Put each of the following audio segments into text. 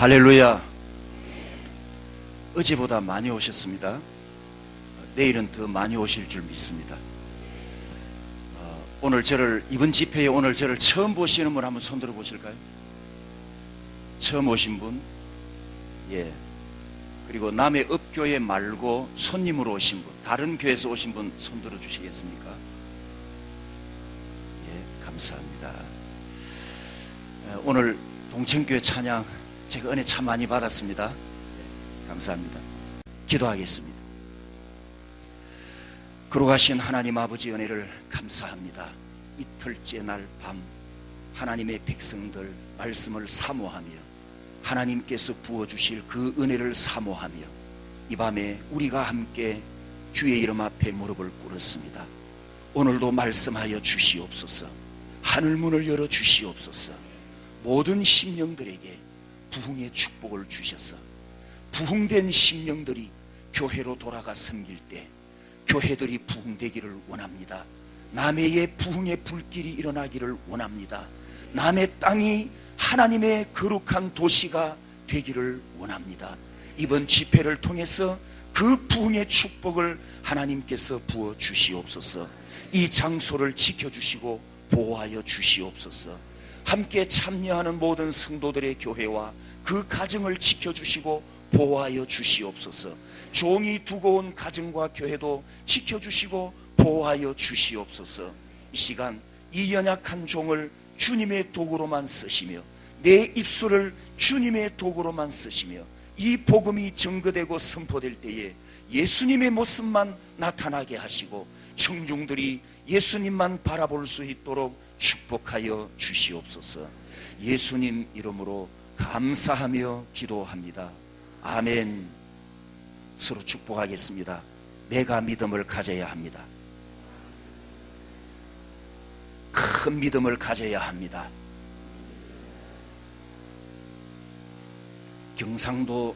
할렐루야. 어제보다 많이 오셨습니다. 내일은 더 많이 오실 줄 믿습니다. 이번 집회에 오늘 저를 처음 보시는 분 한번 손들어 보실까요? 처음 오신 분? 예. 그리고 남의 읍교회 말고 손님으로 오신 분, 다른 교회에서 오신 분 손들어 주시겠습니까? 예, 감사합니다. 오늘 동천교회 찬양 제가 은혜 참 많이 받았습니다. 예, 감사합니다. 기도하겠습니다. 거룩하신 하나님 아버지 은혜를 감사합니다. 이틀째 날 밤 하나님의 백성들 말씀을 사모하며 하나님께서 부어주실 그 은혜를 사모하며 이 밤에 우리가 함께 주의 이름 앞에 무릎을 꿇었습니다. 오늘도 말씀하여 주시옵소서. 하늘문을 열어 주시옵소서. 모든 심령들에게 부흥의 축복을 주셔서 부흥된 심령들이 교회로 돌아가 섬길 때 교회들이 부흥되기를 원합니다. 남해의 부흥의 불길이 일어나기를 원합니다. 남의 땅이 하나님의 거룩한 도시가 되기를 원합니다. 이번 집회를 통해서 그 부흥의 축복을 하나님께서 부어 주시옵소서. 이 장소를 지켜주시고 보호하여 주시옵소서. 함께 참여하는 모든 성도들의 교회와 그 가정을 지켜주시고 보호하여 주시옵소서. 종이 두고 온 가정과 교회도 지켜주시고 보호하여 주시옵소서. 이 시간 이 연약한 종을 주님의 도구로만 쓰시며 내 입술을 주님의 도구로만 쓰시며 이 복음이 증거되고 선포될 때에 예수님의 모습만 나타나게 하시고 청중들이 예수님만 바라볼 수 있도록 축복하여 주시옵소서. 예수님 이름으로 감사하며 기도합니다. 아멘. 서로 축복하겠습니다. 내가 믿음을 가져야 합니다. 큰 믿음을 가져야 합니다. 경상도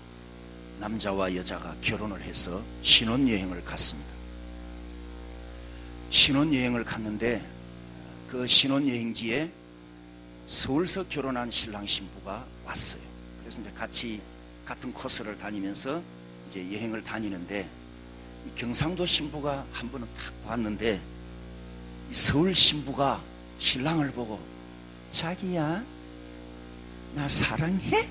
남자와 여자가 결혼을 해서 신혼여행을 갔습니다. 신혼여행을 갔는데 그 신혼여행지에 서울서 결혼한 신랑 신부가 왔어요. 그래서 이제 같이 같은 코스를 다니면서 이제 여행을 다니는데 이 경상도 신부가 한 번은 딱 봤는데 이 서울 신부가 신랑을 보고 자기야 나 사랑해?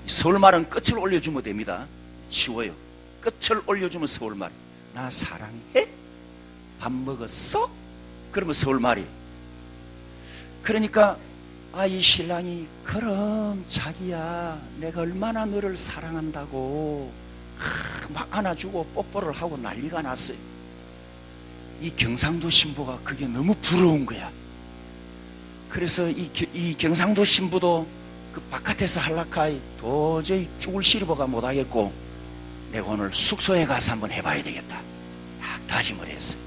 서울말은 끝을 올려주면 됩니다. 쉬워요. 끝을 올려주면 서울말. 나 사랑해? 밥 먹었어? 그러면 서울말이. 그러니까 이 신랑이 그럼 자기야 내가 얼마나 너를 사랑한다고 막 안아주고 뽀뽀를 하고 난리가 났어요. 이 경상도 신부가 그게 너무 부러운 거야. 그래서 이 경상도 신부도 그 바깥에서 할라카이 도저히 죽을 시리버가 못하겠고 내가 오늘 숙소에 가서 한번 해봐야 되겠다 딱 다짐을 했어요.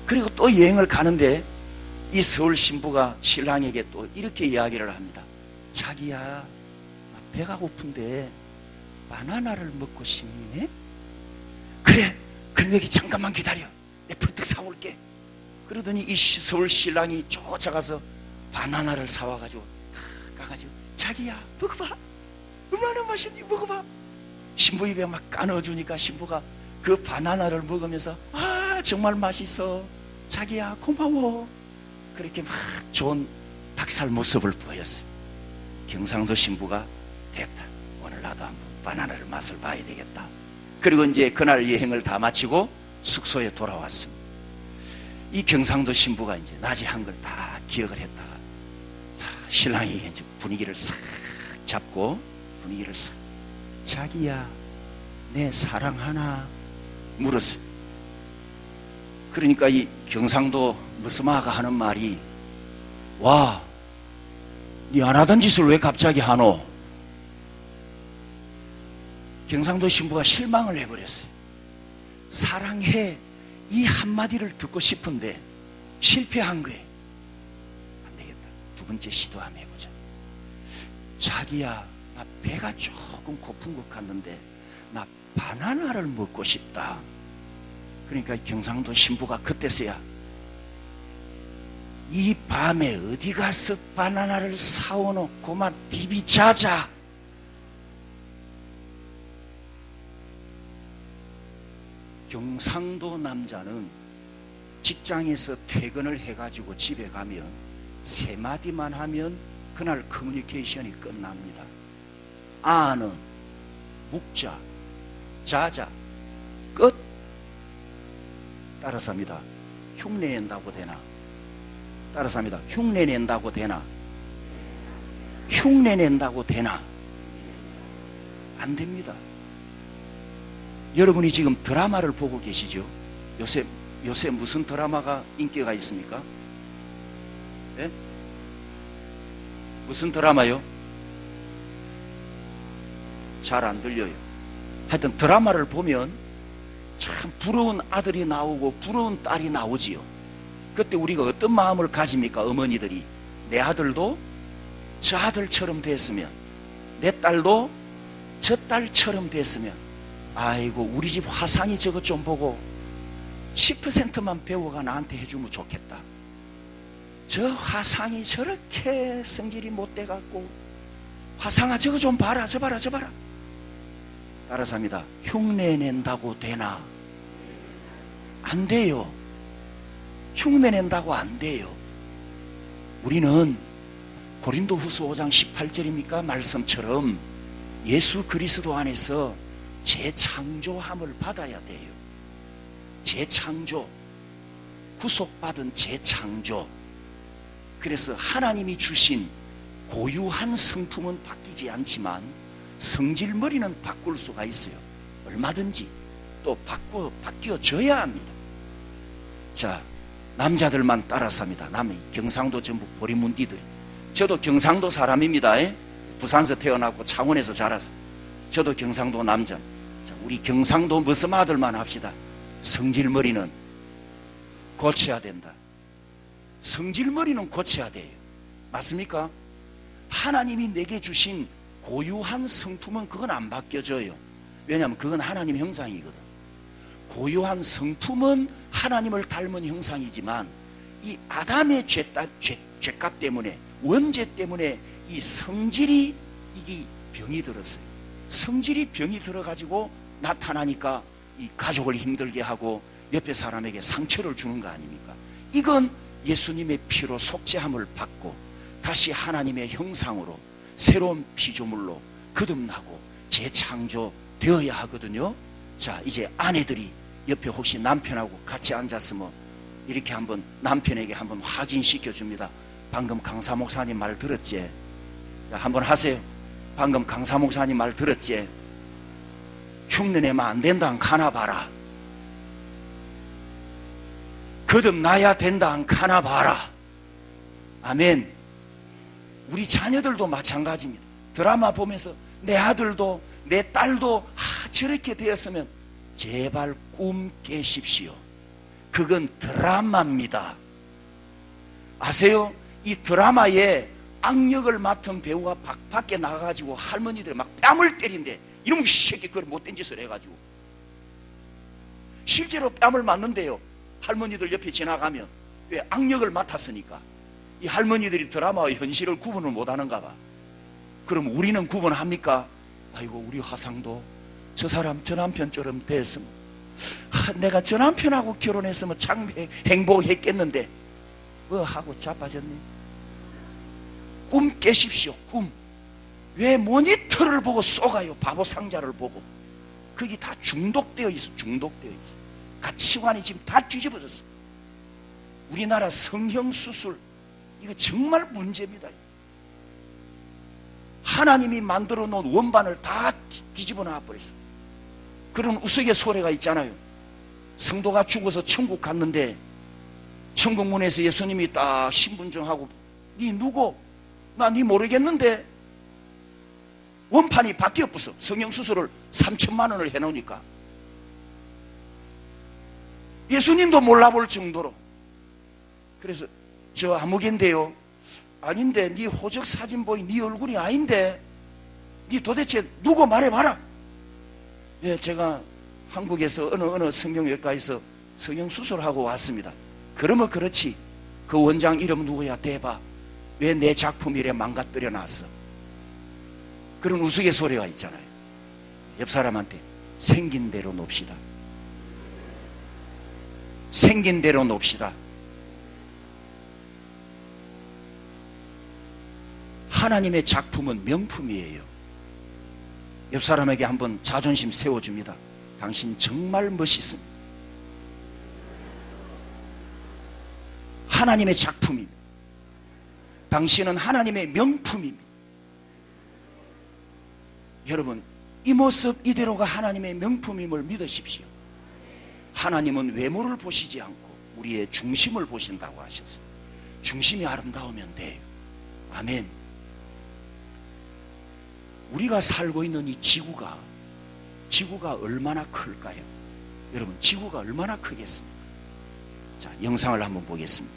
그리고 또 여행을 가는데 이 서울 신부가 신랑에게 또 이렇게 이야기를 합니다. 자기야 나 배가 고픈데 바나나를 먹고 싶네? 그래 그럼 여기 잠깐만 기다려 내가 버뜩 사올게. 그러더니 이 서울 신랑이 쫓아가서 바나나를 사와가지고 딱 가가지고 자기야 먹어봐 얼마나 맛있니 먹어봐. 신부 입에 막 까넣어주니까 신부가 그 바나나를 먹으면서 정말 맛있어 자기야 고마워 그렇게 막 좋은 닭살 모습을 보였어요. 경상도 신부가 됐다 오늘 나도 한번 바나나를 맛을 봐야 되겠다. 그리고 이제 그날 여행을 다 마치고 숙소에 돌아왔습니다. 이 경상도 신부가 이제 낮에 한 걸 다 기억을 했다가 신랑이 이제 분위기를 싹 잡고 분위기를 싹 자기야 내 사랑하나 물었어요. 그러니까 이 경상도 머스마가 하는 말이 와, 니 안 하던 짓을 왜 갑자기 하노? 경상도 신부가 실망을 해버렸어요. 사랑해 이 한마디를 듣고 싶은데 실패한 거예요. 안 되겠다. 두 번째 시도 한번 해보자. 자기야 나 배가 조금 고픈 것 같는데 나 바나나를 먹고 싶다. 그러니까 경상도 신부가 그때서야 이 밤에 어디 가서 바나나를 사오노? 고마 디비 자자. 경상도 남자는 직장에서 퇴근을 해가지고 집에 가면 세 마디만 하면 그날 커뮤니케이션이 끝납니다. 아는, 묵자, 자자, 끝. 따라서 합니다. 흉내낸다고 되나? 따라서 합니다. 흉내낸다고 되나? 흉내낸다고 되나? 안 됩니다. 여러분이 지금 드라마를 보고 계시죠? 요새 무슨 드라마가 인기가 있습니까? 예? 무슨 드라마요? 잘 안 들려요. 하여튼 드라마를 보면 참 부러운 아들이 나오고 부러운 딸이 나오지요. 그때 우리가 어떤 마음을 가집니까? 어머니들이 내 아들도 저 아들처럼 됐으면, 내 딸도 저 딸처럼 됐으면, 아이고 우리 집 화상이 저것 좀 보고 10%만 배우가 나한테 해주면 좋겠다. 저 화상이 저렇게 성질이 못돼갖고 화상아 저거 좀 봐라, 저 봐라, 저 봐라. 따라서 합니다. 흉내낸다고 되나? 안 돼요. 흉내낸다고 안 돼요. 우리는 고린도후서 5장 18절입니까? 말씀처럼 예수 그리스도 안에서 재창조함을 받아야 돼요. 재창조, 구속받은 재창조. 그래서 하나님이 주신 고유한 성품은 바뀌지 않지만 성질머리는 바꿀 수가 있어요. 얼마든지 또 바뀌어져야 합니다. 자, 남자들만 따라서 합니다. 경상도 전부 보리문디들. 저도 경상도 사람입니다. 부산에서 태어났고 창원에서 자라서 저도 경상도 남자. 자, 우리 경상도 머슴아들만 합시다. 성질머리는 고쳐야 된다. 성질머리는 고쳐야 돼요. 맞습니까? 하나님이 내게 주신 고유한 성품은 그건 안 바뀌어져요. 왜냐하면 그건 하나님 형상이거든. 고유한 성품은 하나님을 닮은 형상이지만 이 아담의 죄값 때문에, 원죄 때문에 이 성질이, 이게 병이 들었어요. 성질이 병이 들어가지고 나타나니까 이 가족을 힘들게 하고 옆에 사람에게 상처를 주는 거 아닙니까? 이건 예수님의 피로 속죄함을 받고 다시 하나님의 형상으로 새로운 피조물로 거듭나고 재창조되어야 하거든요. 자, 이제 아내들이 옆에 혹시 남편하고 같이 앉았으면 이렇게 한번 남편에게 한번 확인시켜 줍니다. 방금 강사 목사님 말 들었지? 자, 한번 하세요. 방금 강사 목사님 말 들었지? 흉내내면 안 된다 안 가나 봐라. 거듭나야 된다 안 가나 봐라. 아멘. 우리 자녀들도 마찬가지입니다. 드라마 보면서 내 아들도 내 딸도 저렇게 되었으면 제발 꿈 깨십시오. 그건 드라마입니다. 아세요? 이 드라마에 악역을 맡은 배우가 밖에 나가가지고 할머니들 막 뺨을 때린대. 이놈의 새끼 그걸 못된 짓을 해가지고. 실제로 뺨을 맞는데요. 할머니들 옆에 지나가면. 왜? 악역을 맡았으니까. 이 할머니들이 드라마와 현실을 구분을 못하는가 봐. 그럼 우리는 구분합니까? 아이고 우리 화상도 저 사람 저 남편처럼 됐으면, 내가 저 남편하고 결혼했으면 참 행복했겠는데 뭐 하고 자빠졌니? 꿈 깨십시오. 꿈. 왜 모니터를 보고 쏘가요? 바보 상자를 보고. 그게 다 중독되어 있어. 중독되어 있어. 가치관이 지금 다 뒤집어졌어. 우리나라 성형수술 이거 정말 문제입니다. 하나님이 만들어 놓은 원반을 다 뒤집어 놔버렸어. 그런 우스갯소리가 있잖아요. 성도가 죽어서 천국 갔는데 천국문에서 예수님이 딱 신분증하고 니 누구? 나 니 모르겠는데 원판이 바뀌었어. 성형수술을 3천만 원을 해놓으니까 예수님도 몰라볼 정도로. 그래서 저 아무개인데요. 아닌데 네 호적 사진 보이 네 얼굴이 아닌데 네 도대체 누구 말해봐라. 예, 제가 한국에서 어느 성형외과에서 성형수술하고 왔습니다. 그러면 그렇지 그 원장 이름 누구야 대봐. 왜 내 작품 이래 망가뜨려 놨어. 그런 우스갯소리가 있잖아요. 옆 사람한테 생긴 대로 놉시다. 생긴 대로 놉시다. 하나님의 작품은 명품이에요. 옆 사람에게 한번 자존심 세워줍니다. 당신 정말 멋있습니다. 하나님의 작품입니다. 당신은 하나님의 명품입니다. 여러분, 이 모습 이대로가 하나님의 명품임을 믿으십시오. 하나님은 외모를 보시지 않고 우리의 중심을 보신다고 하셨어요. 중심이 아름다우면 돼요. 아멘. 우리가 살고 있는 이 지구가 얼마나 클까요? 여러분, 지구가 얼마나 크겠습니까? 자, 영상을 한번 보겠습니다.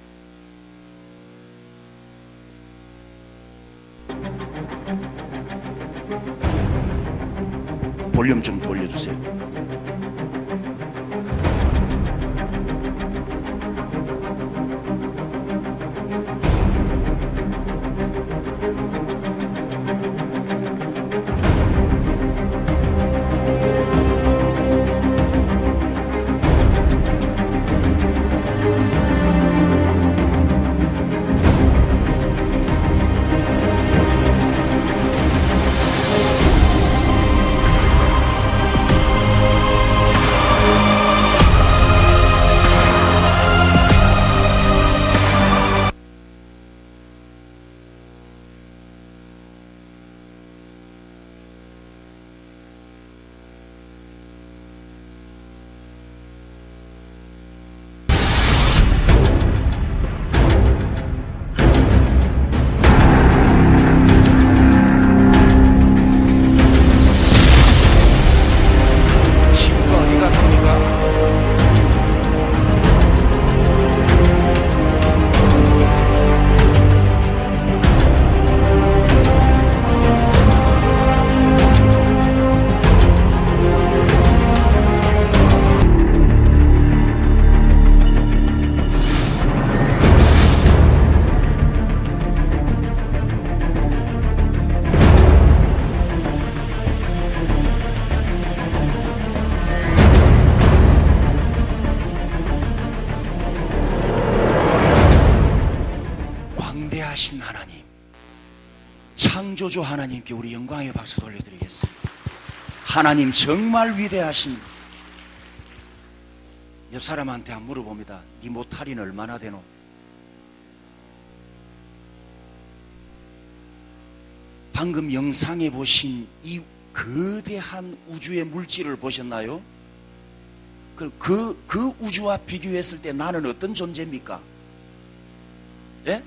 볼륨 좀 돌려주세요. 위대하신 하나님, 창조주 하나님께 우리 영광의 박수 돌려드리겠습니다. 하나님 정말 위대하십니다. 옆 사람한테 한번 물어봅니다. 네 모탈이는 얼마나 되노? 방금 영상에 보신 이 거대한 우주의 물질을 보셨나요? 그 우주와 비교했을 때 나는 어떤 존재입니까? 예?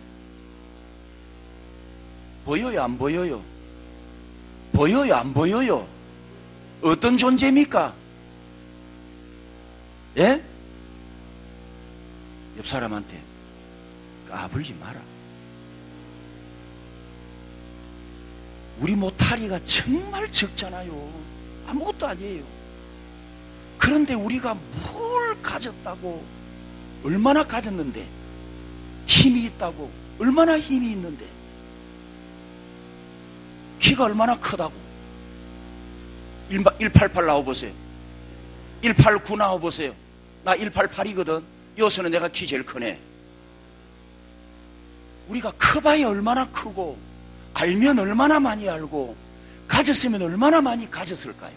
보여요, 안 보여요? 보여요, 안 보여요? 어떤 존재입니까? 예? 옆 사람한테 까불지 마라. 우리 모타리가 정말 적잖아요. 아무것도 아니에요. 그런데 우리가 뭘 가졌다고, 얼마나 가졌는데, 힘이 있다고, 얼마나 힘이 있는데, 키가 얼마나 크다고. 188 나와보세요. 189 나와보세요. 나 188이거든. 여기서는 내가 키 제일 크네. 우리가 커봐야 얼마나 크고, 알면 얼마나 많이 알고, 가졌으면 얼마나 많이 가졌을까요?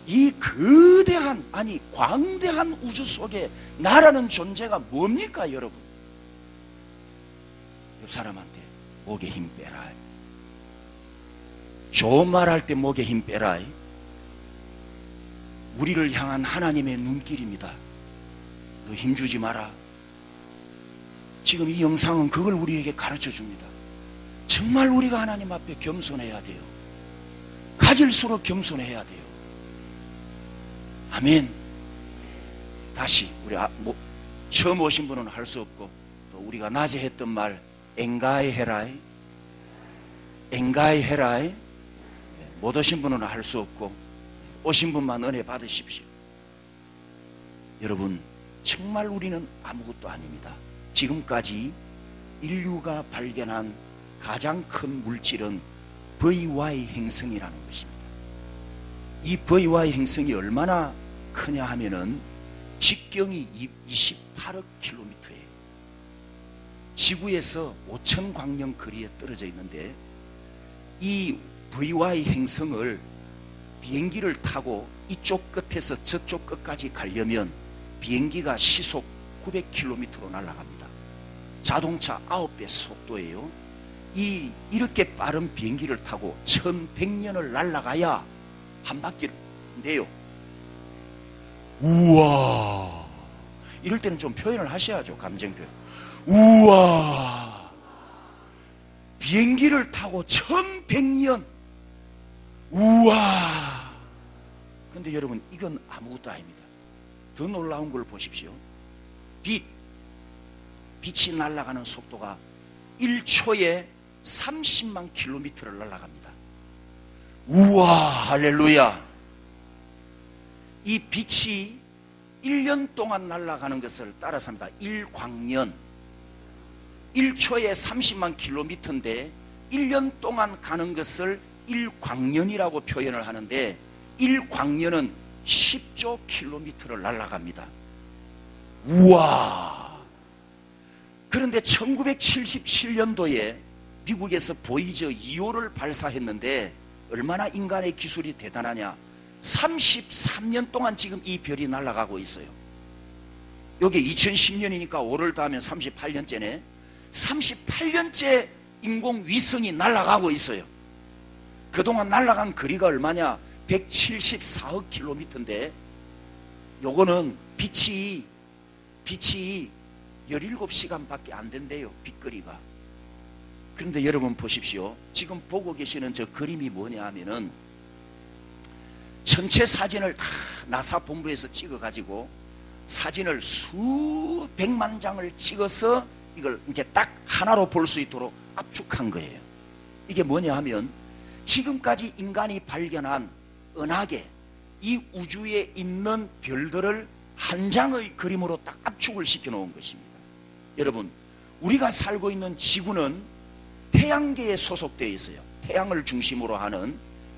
이 거대한, 아니 광대한 우주 속에 나라는 존재가 뭡니까, 여러분? 옆 사람한테 목에 힘 빼라. 좋은 말 할 때 목에 힘 빼라. 우리를 향한 하나님의 눈길입니다. 너 힘주지 마라. 지금 이 영상은 그걸 우리에게 가르쳐 줍니다. 정말 우리가 하나님 앞에 겸손해야 돼요. 가질수록 겸손해야 돼요. 아멘. 다시 우리 처음 오신 분은 할 수 없고, 또 우리가 낮에 했던 말 엔가이 헤라이, 엔가이 헤라이. 못 오신 분은 할 수 없고, 오신 분만 은혜 받으십시오. 여러분, 정말 우리는 아무것도 아닙니다. 지금까지 인류가 발견한 가장 큰 물질은 VY 행성이라는 것입니다. 이 VY 행성이 얼마나 크냐 하면은 직경이 28km예요. 지구에서 5천 광년 거리에 떨어져 있는데 이 VY 행성을 비행기를 타고 이쪽 끝에서 저쪽 끝까지 가려면 비행기가 시속 900km로 날아갑니다. 자동차 9배 속도예요. 이렇게 빠른 비행기를 타고 1100년을 날아가야 한 바퀴를 내요. 우와, 이럴 때는 좀 표현을 하셔야죠. 감정 표현. 우와, 비행기를 타고 1100년. 우와. 근데 여러분, 이건 아무것도 아닙니다. 더 놀라운 걸 보십시오. 빛이 날아가는 속도가 1초에 30만 킬로미터를 날아갑니다. 우와, 할렐루야. 이 빛이 1년 동안 날아가는 것을 따라서 합니다. 1광년. 1초에 30만 킬로미터인데 1년 동안 가는 것을 1광년이라고 표현을 하는데 1광년은 10조 킬로미터를 날아갑니다. 우와. 그런데 1977년도에 미국에서 보이저 2호를 발사했는데 얼마나 인간의 기술이 대단하냐. 33년 동안 지금 이 별이 날아가고 있어요. 여기 2010년이니까 5를 더하면 38년째네. 38년째 인공위성이 날아가고 있어요. 그동안 날아간 거리가 얼마냐? 174억 킬로미터인데 요거는 빛이 17시간밖에 안 된대요. 빛거리가. 그런데 여러분 보십시오. 지금 보고 계시는 저 그림이 뭐냐 하면은 전체 사진을 다 나사 본부에서 찍어가지고 사진을 수백만 장을 찍어서 이걸 이제 딱 하나로 볼 수 있도록 압축한 거예요. 이게 뭐냐 하면 지금까지 인간이 발견한 은하계, 이 우주에 있는 별들을 한 장의 그림으로 딱 압축을 시켜 놓은 것입니다. 여러분, 우리가 살고 있는 지구는 태양계에 소속되어 있어요. 태양을 중심으로 하는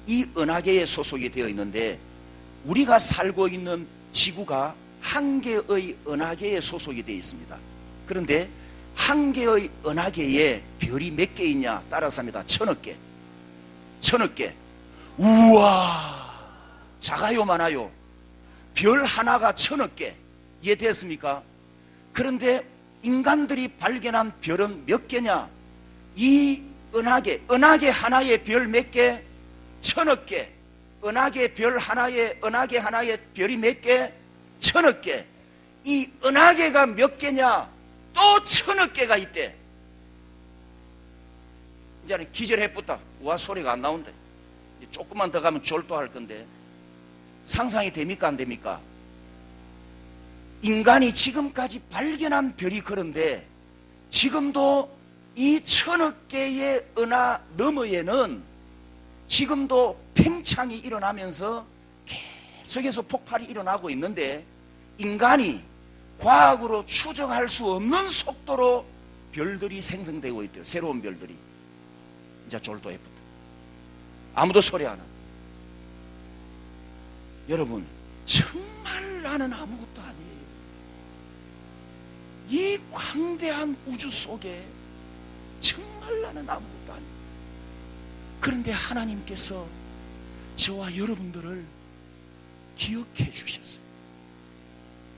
이 은하계에 소속이 되어 있는데 우리가 살고 있는 지구가 한 개의 은하계에 소속이 되어 있습니다. 그런데 한 개의 은하계에 별이 몇 개 있냐 따라서 합니다. 1000억 개. 1000억 개. 우와, 작아요 많아요? 별 하나가 1000억 개. 이해되었습니까? 그런데 인간들이 발견한 별은 몇 개냐? 이 은하계 하나에 별 몇 개? 1000억 개. 은하계 하나에 별이 몇 개? 1000억 개. 이 은하계가 몇 개냐? 또 1000억 개가 있대. 이제는 기절해붙다. 와, 소리가 안 나온대. 조금만 더 가면 졸도할 건데 상상이 됩니까? 안 됩니까? 인간이 지금까지 발견한 별이 그런데 지금도 이 1000억 개의 은하 너머에는 지금도 팽창이 일어나면서 계속해서 폭발이 일어나고 있는데 인간이 과학으로 추정할 수 없는 속도로 별들이 생성되고 있대요. 새로운 별들이. 이제 졸도에 붙어. 아무도 소리 안 하고. 여러분, 정말 나는 아무것도 아니에요. 이 광대한 우주 속에 정말 나는 아무것도 아닙니다. 그런데 하나님께서 저와 여러분들을 기억해 주셨어요.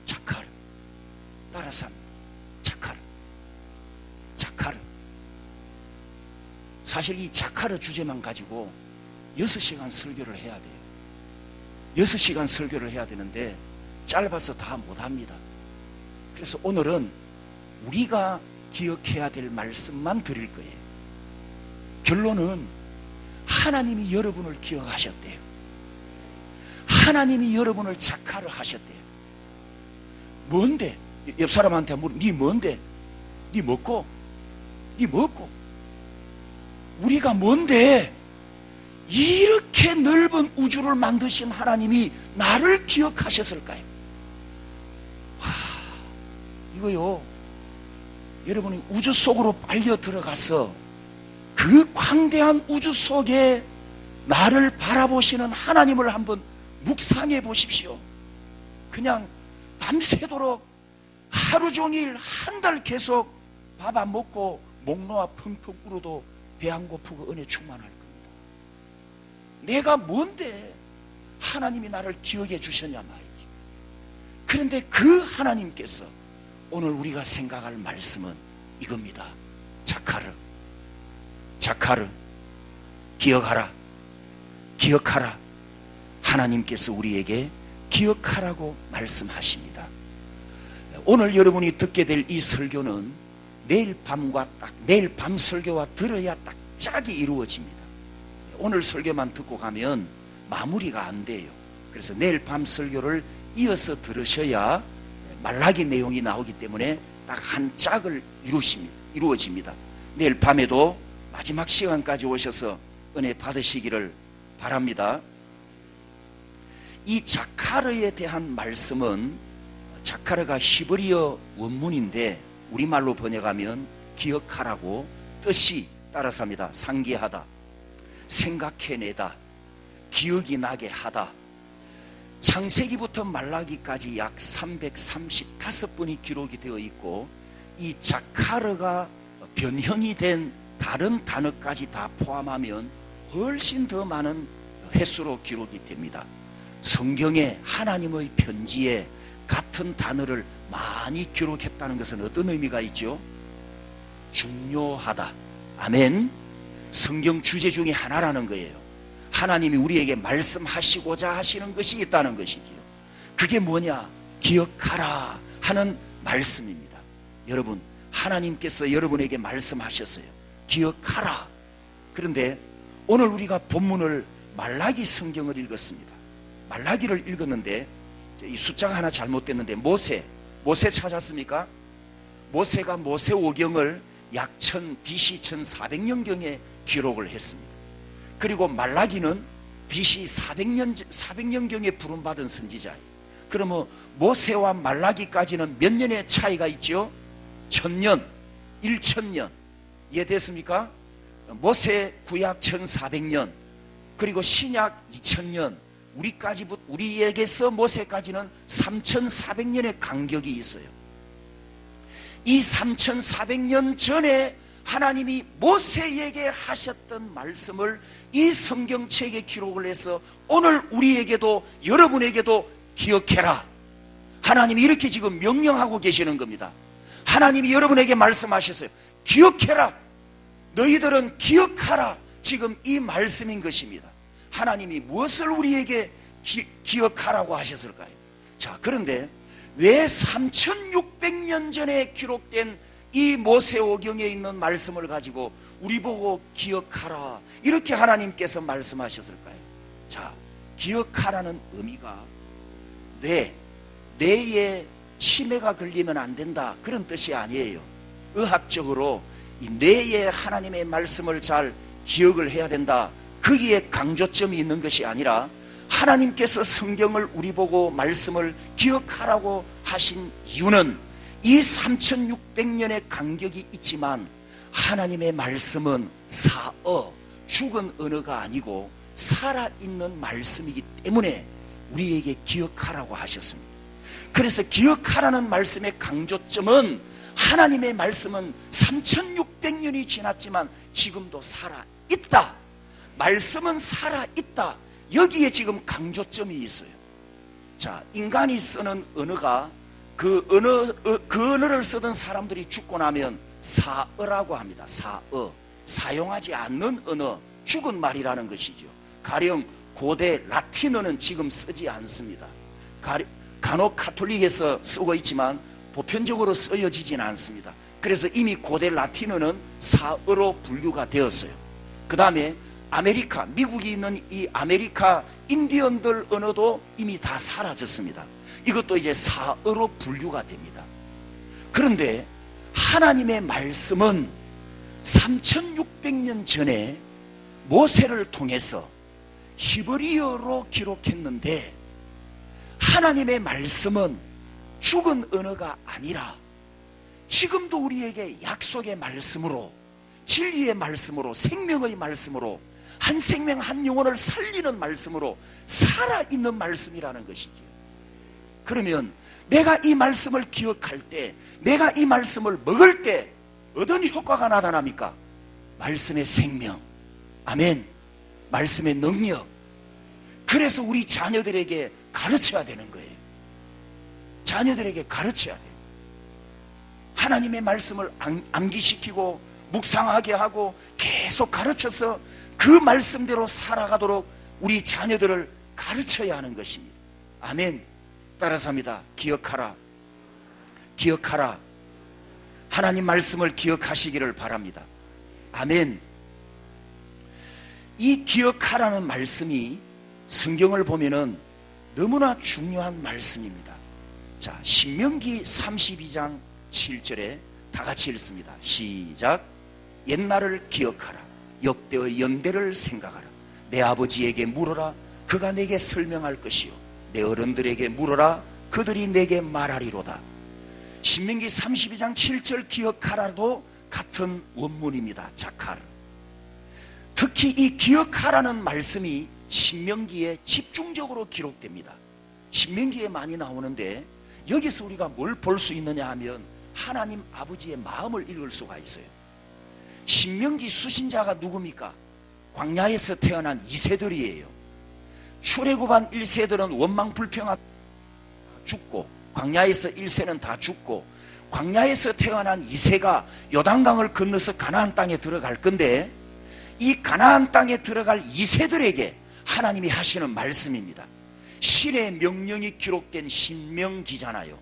자카르. 따라서 합니다. 자카르. 사실 이 자카르 주제만 가지고 6시간 설교를 해야 돼요. 6시간 설교를 해야 되는데 짧아서 다 못합니다. 그래서 오늘은 우리가 기억해야 될 말씀만 드릴 거예요. 결론은 하나님이 여러분을 기억하셨대요. 하나님이 여러분을 자카르 하셨대요. 뭔데? 옆 사람한테 물어. 니 뭔데? 니 먹고? 우리가 뭔데? 이렇게 넓은 우주를 만드신 하나님이 나를 기억하셨을까요? 이거요, 여러분이 우주 속으로 빨려 들어가서 그 광대한 우주 속에 나를 바라보시는 하나님을 한번 묵상해 보십시오. 그냥 밤새도록 하루 종일 한 달 계속 밥 안 먹고 목 놓아 펑펑 울어도 배 안 고프고 은혜 충만할 겁니다. 내가 뭔데 하나님이 나를 기억해 주셨냐 말이지. 그런데 그 하나님께서 오늘 우리가 생각할 말씀은 이겁니다. 자카르 기억하라. 하나님께서 우리에게 기억하라고 말씀하십니다. 오늘 여러분이 듣게 될 이 설교는 내일 밤 설교와 들어야 딱 짝이 이루어집니다. 오늘 설교만 듣고 가면 마무리가 안 돼요. 그래서 내일 밤 설교를 이어서 들으셔야 말라기 내용이 나오기 때문에 딱 한 짝을 이루어집니다. 내일 밤에도 마지막 시간까지 오셔서 은혜 받으시기를 바랍니다. 이 자카르에 대한 말씀은, 자카르가 히브리어 원문인데 우리말로 번역하면 기억하라고 뜻이 따라서 합니다. 상기하다, 생각해내다, 기억이 나게 하다. 창세기부터 말라기까지 약 335번이 기록이 되어 있고, 이 자카르가 변형이 된 다른 단어까지 다 포함하면 훨씬 더 많은 횟수로 기록이 됩니다. 성경에 하나님의 편지에 같은 단어를 많이 기록했다는 것은 어떤 의미가 있죠? 중요하다. 아멘. 성경 주제 중에 하나라는 거예요. 하나님이 우리에게 말씀하시고자 하시는 것이 있다는 것이지요. 그게 뭐냐? 기억하라 하는 말씀입니다. 여러분, 하나님께서 여러분에게 말씀하셨어요. 기억하라. 그런데 오늘 우리가 본문을 말라기 성경을 읽었습니다. 말라기를 읽었는데 이 숫자가 하나 잘못됐는데 모세 찾았습니까? 모세가 모세오경을 약 BC 1400년경에 기록을 했습니다. 그리고 말라기는 BC 400년경에 부름받은 선지자예요. 그러면 모세와 말라기까지는 몇 년의 차이가 있죠? 1000년, 1000년. 이해됐습니까? 모세 구약 1400년, 그리고 신약 2000년, 우리에게서 모세까지는 3400년의 간격이 있어요. 이 3400년 전에 하나님이 모세에게 하셨던 말씀을 이 성경책에 기록을 해서 오늘 우리에게도, 여러분에게도 기억해라. 하나님이 이렇게 지금 명령하고 계시는 겁니다. 하나님이 여러분에게 말씀하셨어요. 기억해라. 너희들은 기억하라. 지금 이 말씀인 것입니다. 하나님이 무엇을 우리에게 기억하라고 하셨을까요? 자, 그런데 왜 3600년 전에 기록된 이 모세오경에 있는 말씀을 가지고 우리 보고 기억하라 이렇게 하나님께서 말씀하셨을까요? 자, 기억하라는 의미가 뇌에 치매가 걸리면 안 된다 그런 뜻이 아니에요. 의학적으로 이 뇌에 하나님의 말씀을 잘 기억을 해야 된다, 거기에 강조점이 있는 것이 아니라 하나님께서 성경을 우리 보고 말씀을 기억하라고 하신 이유는 이 3600년의 간격이 있지만 하나님의 말씀은 죽은 언어가 아니고 살아있는 말씀이기 때문에 우리에게 기억하라고 하셨습니다. 그래서 기억하라는 말씀의 강조점은 하나님의 말씀은 3600년이 지났지만 지금도 살아있다. 말씀은 살아있다. 여기에 지금 강조점이 있어요. 자, 인간이 쓰는 언어가 그 언어를 쓰던 사람들이 죽고 나면 사어라고 합니다. 사용하지 않는 언어, 죽은 말이라는 것이죠. 가령 고대 라틴어는 지금 쓰지 않습니다. 간혹 카톨릭에서 쓰고 있지만 보편적으로 쓰여지지는 않습니다. 그래서 이미 고대 라틴어는 사어로 분류가 되었어요. 그 다음에 미국이 있는 이 아메리카 인디언들 언어도 이미 다 사라졌습니다. 이것도 이제 사어로 분류가 됩니다. 그런데 하나님의 말씀은 3600년 전에 모세를 통해서 히브리어로 기록했는데 하나님의 말씀은 죽은 언어가 아니라 지금도 우리에게 약속의 말씀으로, 진리의 말씀으로, 생명의 말씀으로, 한 생명 한 영혼을 살리는 말씀으로 살아있는 말씀이라는 것이지요. 그러면 내가 이 말씀을 기억할 때, 내가 이 말씀을 먹을 때 어떤 효과가 나타납니까? 말씀의 생명, 아멘, 말씀의 능력. 그래서 우리 자녀들에게 가르쳐야 되는 거예요. 자녀들에게 가르쳐야 돼요. 하나님의 말씀을 암기시키고 묵상하게 하고 계속 가르쳐서 그 말씀대로 살아가도록 우리 자녀들을 가르쳐야 하는 것입니다. 아멘. 따라서 합니다. 기억하라. 기억하라. 하나님 말씀을 기억하시기를 바랍니다. 아멘. 이 기억하라는 말씀이 성경을 보면은 너무나 중요한 말씀입니다. 자, 신명기 32장 7절에 다 같이 읽습니다. 시작. 옛날을 기억하라. 역대의 연대를 생각하라. 내 아버지에게 물어라. 그가 내게 설명할 것이요. 내 어른들에게 물어라. 그들이 내게 말하리로다. 신명기 32장 7절 기억하라도 같은 원문입니다. 자카르. 특히 이 기억하라는 말씀이 신명기에 집중적으로 기록됩니다. 신명기에 많이 나오는데 여기서 우리가 뭘 볼 수 있느냐 하면 하나님 아버지의 마음을 읽을 수가 있어요. 신명기 수신자가 누굽니까? 광야에서 태어난 2세들이에요. 출애굽한 1세들은 원망불평하고 죽고, 광야에서 1세는 다 죽고, 광야에서 태어난 2세가 요단강을 건너서 가나안 땅에 들어갈 건데, 이 가나안 땅에 들어갈 2세들에게 하나님이 하시는 말씀입니다. 신의 명령이 기록된 신명기잖아요.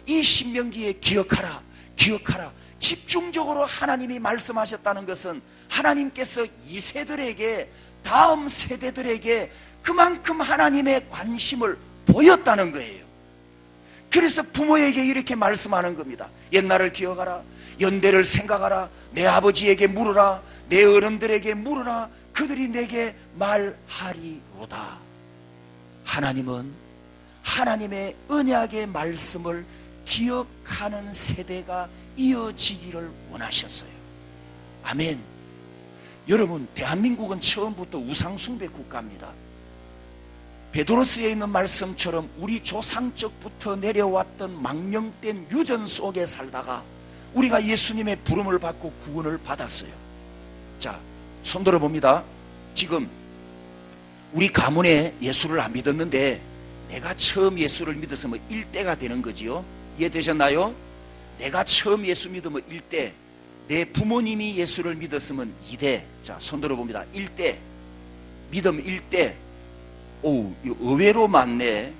이 신명기에 기억하라, 기억하라. 집중적으로 하나님이 말씀하셨다는 것은 하나님께서 2세들에게, 다음 세대들에게 그만큼 하나님의 관심을 보였다는 거예요. 그래서 부모에게 이렇게 말씀하는 겁니다. 옛날을 기억하라. 연대를 생각하라. 내 아버지에게 물으라. 내 어른들에게 물으라. 그들이 내게 말하리로다. 하나님은 하나님의 언약의 말씀을 기억하는 세대가 이어지기를 원하셨어요. 아멘. 여러분, 대한민국은 처음부터 우상숭배 국가입니다. 베드로스에 있는 말씀처럼 우리 조상적부터 내려왔던 망령된 유전 속에 살다가 우리가 예수님의 부름을 받고 구원을 받았어요. 자, 손 들어봅니다. 지금 우리 가문에 예수를 안 믿었는데 내가 처음 예수를 믿었으면 1대가 되는 거지요. 이해되셨나요? 내가 처음 예수 믿으면 1대, 내 부모님이 예수를 믿었으면 2대. 자, 손 들어봅니다. 1대, 믿음 1대. 오, 의외로 많네.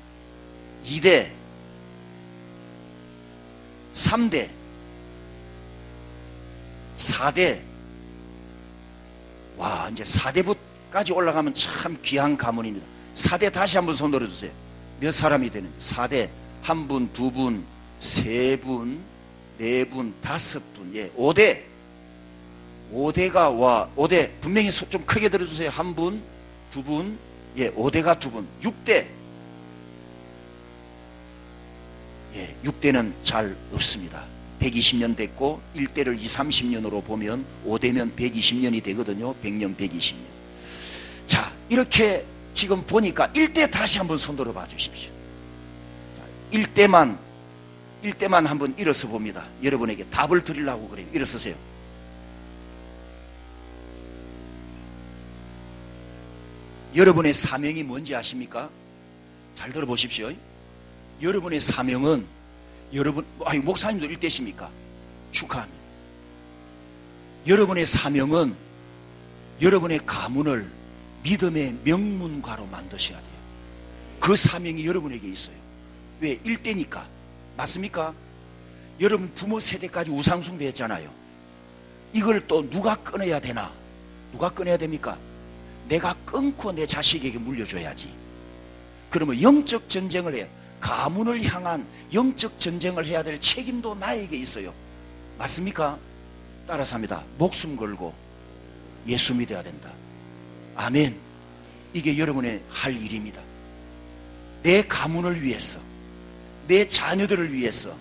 2대, 3대, 4대. 와, 이제 4대까지 올라가면 참 귀한 가문입니다. 4대 다시 한번 손 들어주세요. 몇 사람이 되는지. 4대, 1분, 2분, 3분, 4분, 5분, 예, 5대. 5대가, 와, 5대. 분명히 좀 크게 들어주세요. 1분, 2분, 예, 5대가 2분. 6대. 예, 6대는 잘 없습니다. 120년 됐고 1대를 20, 30년으로 보면 5대면 120년이 되거든요. 100년, 120년. 자, 이렇게 지금 보니까 1대 다시 한번 손 들어 봐 주십시오. 자, 1대만 한번 일어서 봅니다. 여러분에게 답을 드리려고 그래요. 일어서세요. 여러분의 사명이 뭔지 아십니까? 잘 들어보십시오. 여러분의 사명은 목사님도 1대십니까? 축하합니다. 여러분의 사명은 여러분의 가문을 믿음의 명문가로 만드셔야 돼요. 그 사명이 여러분에게 있어요. 왜? 1대니까. 맞습니까? 여러분 부모 세대까지 우상숭배했잖아요. 이걸 또 누가 끊어야 되나? 누가 끊어야 됩니까? 내가 끊고 내 자식에게 물려줘야지. 그러면 영적 전쟁을 해요. 가문을 향한 영적 전쟁을 해야 될 책임도 나에게 있어요. 맞습니까? 따라서 합니다. 목숨 걸고 예수 믿어야 된다. 아멘. 이게 여러분의 할 일입니다. 내 가문을 위해서, 내 자녀들을 위해서,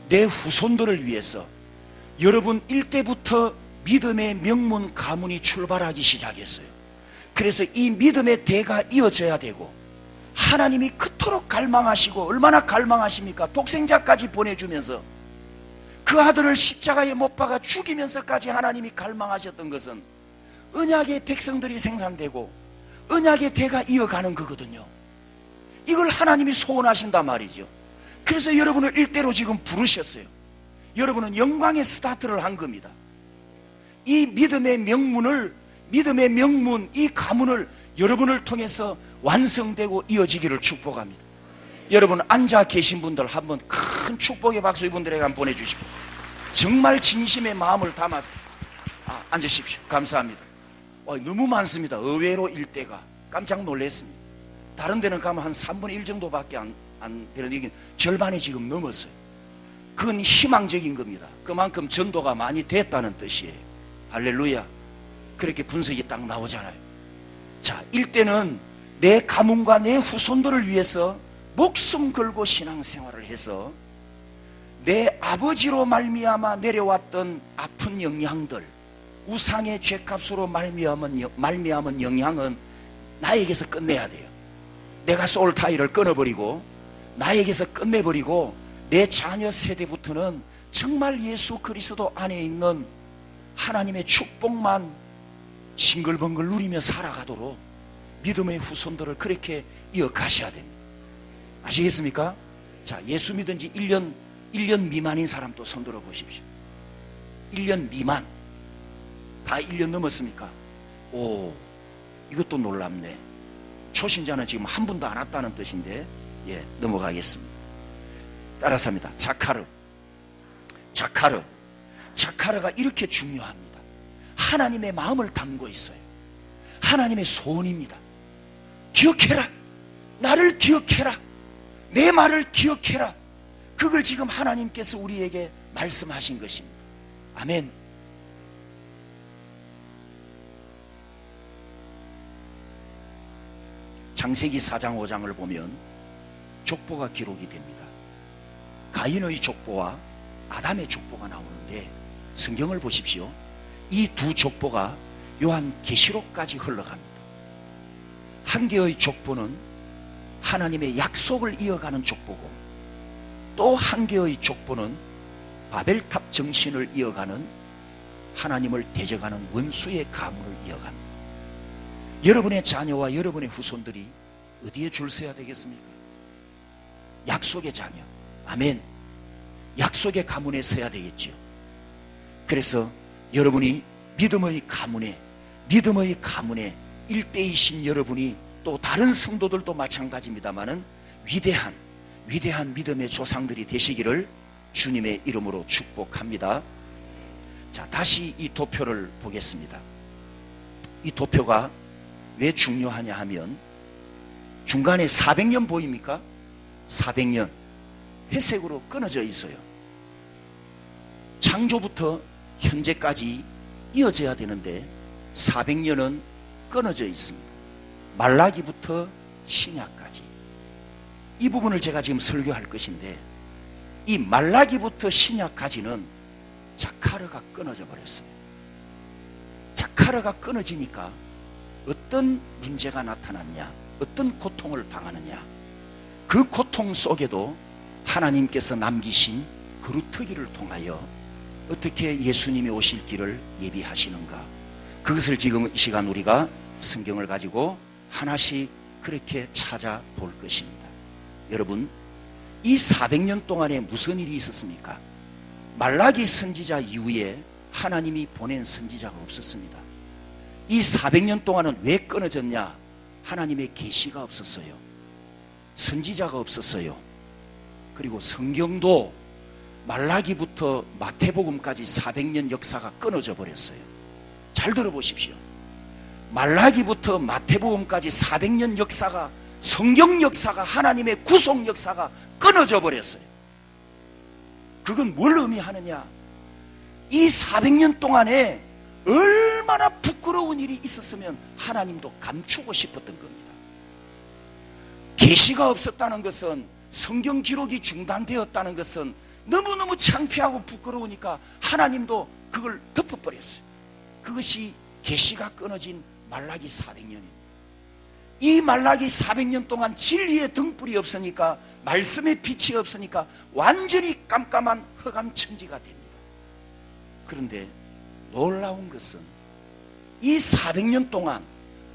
내 후손들을 위해서 여러분 1대부터 믿음의 명문 가문이 출발하기 시작했어요. 그래서 이 믿음의 대가 이어져야 되고 하나님이 그토록 그토록 갈망하시고, 얼마나 갈망하십니까? 독생자까지 보내주면서 그 아들을 십자가에 못 박아 죽이면서까지 하나님이 갈망하셨던 것은 언약의 백성들이 생산되고 언약의 대가 이어가는 거거든요. 이걸 하나님이 소원하신단 말이죠. 그래서 여러분을 일대로 지금 부르셨어요. 여러분은 영광의 스타트를 한 겁니다. 이 믿음의 명문, 이 가문을 여러분을 통해서 완성되고 이어지기를 축복합니다. 여러분 앉아 계신 분들 한번 큰 축복의 박수 이분들에게 한번 보내주십시오. 정말 진심의 마음을 담아서 앉으십시오. 감사합니다. 너무 많습니다. 의외로 일대가 깜짝 놀랐습니다. 다른 데는 가면 한 3분의 1 정도밖에 안 되는 얘기는 절반이 지금 넘었어요. 그건 희망적인 겁니다. 그만큼 전도가 많이 됐다는 뜻이에요. 할렐루야. 그렇게 분석이 딱 나오잖아요. 자, 일대는 내 가문과 내 후손들을 위해서 목숨 걸고 신앙생활을 해서 내 아버지로 말미암아 내려왔던 아픈 영향들, 우상의 죄값으로 말미암은 영향은 나에게서 끝내야 돼요. 내가 소울 타이를 끊어버리고 나에게서 끝내버리고 내 자녀 세대부터는 정말 예수 그리스도 안에 있는 하나님의 축복만 싱글벙글 누리며 살아가도록 믿음의 후손들을 그렇게 이어가셔야 됩니다. 아시겠습니까? 자, 예수 믿은 지 1년 미만인 사람도 손들어 보십시오. 1년 미만. 다 1년 넘었습니까? 오, 이것도 놀랍네. 초신자는 지금 한 분도 안 왔다는 뜻인데, 넘어가겠습니다. 따라서 합니다. 자카르가 이렇게 중요합니다. 하나님의 마음을 담고 있어요. 하나님의 소원입니다. 기억해라. 나를 기억해라. 내 말을 기억해라. 그걸 지금 하나님께서 우리에게 말씀하신 것입니다. 아멘. 창세기 4장 5장을 보면 족보가 기록이 됩니다. 가인의 족보와 아담의 족보가 나오는데 성경을 보십시오. 이 두 족보가 요한 계시록까지 흘러갑니다. 한 개의 족보는 하나님의 약속을 이어가는 족보고 또 한 개의 족보는 바벨탑 정신을 이어가는 하나님을 대적하는 원수의 가문을 이어갑니다. 여러분의 자녀와 여러분의 후손들이 어디에 줄 서야 되겠습니까? 약속의 자녀. 아멘. 약속의 가문에 서야 되겠죠. 그래서 여러분이 믿음의 가문에 일대이신 여러분이 또 다른 성도들도 마찬가지입니다만은 위대한 믿음의 조상들이 되시기를 주님의 이름으로 축복합니다. 자, 다시 이 도표를 보겠습니다. 이 도표가 왜 중요하냐 하면 중간에 400년 보입니까? 400년 회색으로 끊어져 있어요. 창조부터 현재까지 이어져야 되는데 400년은 끊어져 있습니다. 말라기부터 신약까지. 이 부분을 제가 지금 설교할 것인데 이 말라기부터 신약까지는 자카르가 끊어져 버렸어요. 자카르가 끊어지니까 어떤 문제가 나타났냐, 어떤 고통을 당하느냐, 그 고통 속에도 하나님께서 남기신 그루터기를 통하여 어떻게 예수님이 오실 길을 예비하시는가, 그것을 지금 이 시간 우리가 성경을 가지고 하나씩 그렇게 찾아볼 것입니다. 여러분, 이 400년 동안에 무슨 일이 있었습니까? 말라기 선지자 이후에 하나님이 보낸 선지자가 없었습니다. 이 400년 동안은 왜 끊어졌냐? 하나님의 계시가 없었어요. 선지자가 없었어요. 그리고 성경도 말라기부터 마태복음까지 400년 역사가 끊어져 버렸어요. 잘 들어보십시오. 말라기부터 마태복음까지 400년 역사가, 성경 역사가, 하나님의 구속 역사가 끊어져 버렸어요. 그건 뭘 의미하느냐? 이 400년 동안에 얼마나 부끄러운 일이 있었으면 하나님도 감추고 싶었던 겁니다. 계시가 없었다는 것은, 성경 기록이 중단되었다는 것은 너무너무 창피하고 부끄러우니까 하나님도 그걸 덮어버렸어요. 그것이 계시가 끊어진 말라기 400년입니다. 이 말라기 400년 동안 진리의 등불이 없으니까, 말씀의 빛이 없으니까 완전히 깜깜한 흑암천지가 됩니다. 그런데 놀라운 것은 이 400년 동안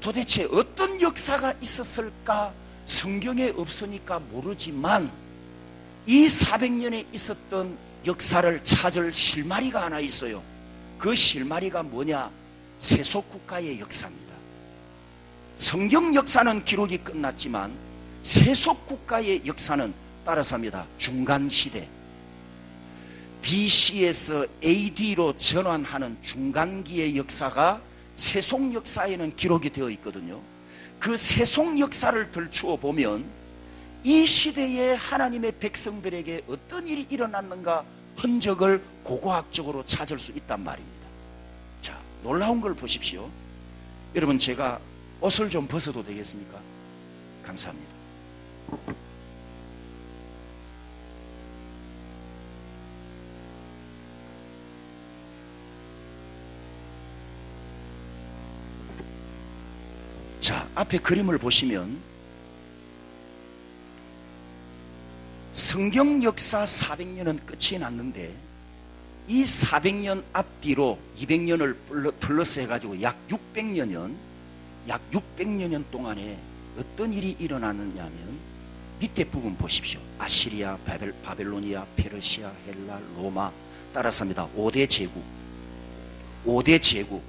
도대체 어떤 역사가 있었을까? 성경에 없으니까 모르지만 이 400년에 있었던 역사를 찾을 실마리가 하나 있어요. 그 실마리가 뭐냐? 세속국가의 역사입니다. 성경 역사는 기록이 끝났지만 세속국가의 역사는 따라서 합니다. 중간시대, BC에서 AD로 전환하는 중간기의 역사가 세속 역사에는 기록이 되어 있거든요. 그 세속 역사를 들추어 보면 이 시대에 하나님의 백성들에게 어떤 일이 일어났는가 흔적을 고고학적으로 찾을 수 있단 말입니다. 자, 놀라운 걸 보십시오. 여러분, 제가 옷을 좀 벗어도 되겠습니까? 감사합니다. 자, 앞에 그림을 보시면 성경 역사 400년은 끝이 났는데 이 400년 앞뒤로 200년을 플러스 해가지고 약 600여 년 동안에 어떤 일이 일어나느냐면 밑에 부분 보십시오. 아시리아, 바벨로니아, 페르시아, 헬라, 로마, 따라서 합니다. 5대 제국,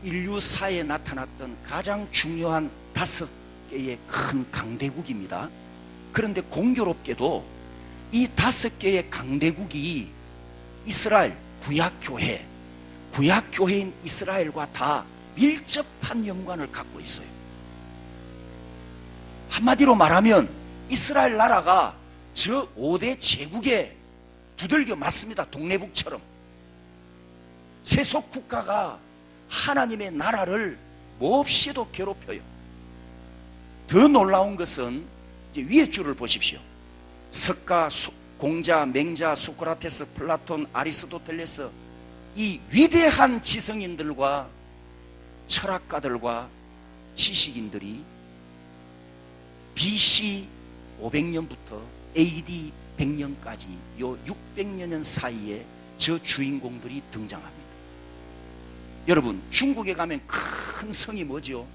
인류사에 나타났던 가장 중요한 5개의 큰 강대국입니다. 그런데 공교롭게도 이 5개의 강대국이 이스라엘, 구약교회인 이스라엘과 다 밀접한 연관을 갖고 있어요. 한마디로 말하면 이스라엘 나라가 저 5대 제국에 두들겨 맞습니다. 동네북처럼. 세속국가가 하나님의 나라를 몹시도 괴롭혀요. 더 놀라운 것은 이제 위에 줄을 보십시오. 석가, 공자, 맹자, 소크라테스, 플라톤, 아리스토텔레스, 이 위대한 지성인들과 철학가들과 지식인들이 BC 500년부터 AD 100년까지 요 600여 년 사이에 저 주인공들이 등장합니다. 여러분, 중국에 가면 큰 성이 뭐죠?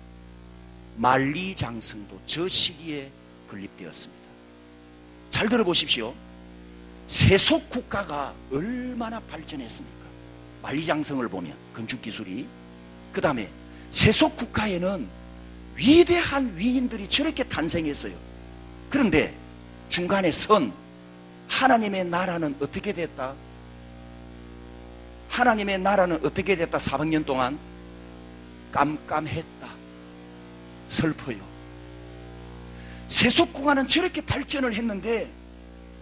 만리장성도 저 시기에 건립되었습니다. 잘 들어보십시오. 세속국가가 얼마나 발전했습니까? 만리장성을 보면 건축기술이, 그 다음에 세속국가에는 위대한 위인들이 저렇게 탄생했어요. 그런데 중간에 하나님의 나라는 어떻게 됐다? 하나님의 나라는 어떻게 됐다? 400년 동안 깜깜했다. 슬퍼요. 세속국가는 저렇게 발전을 했는데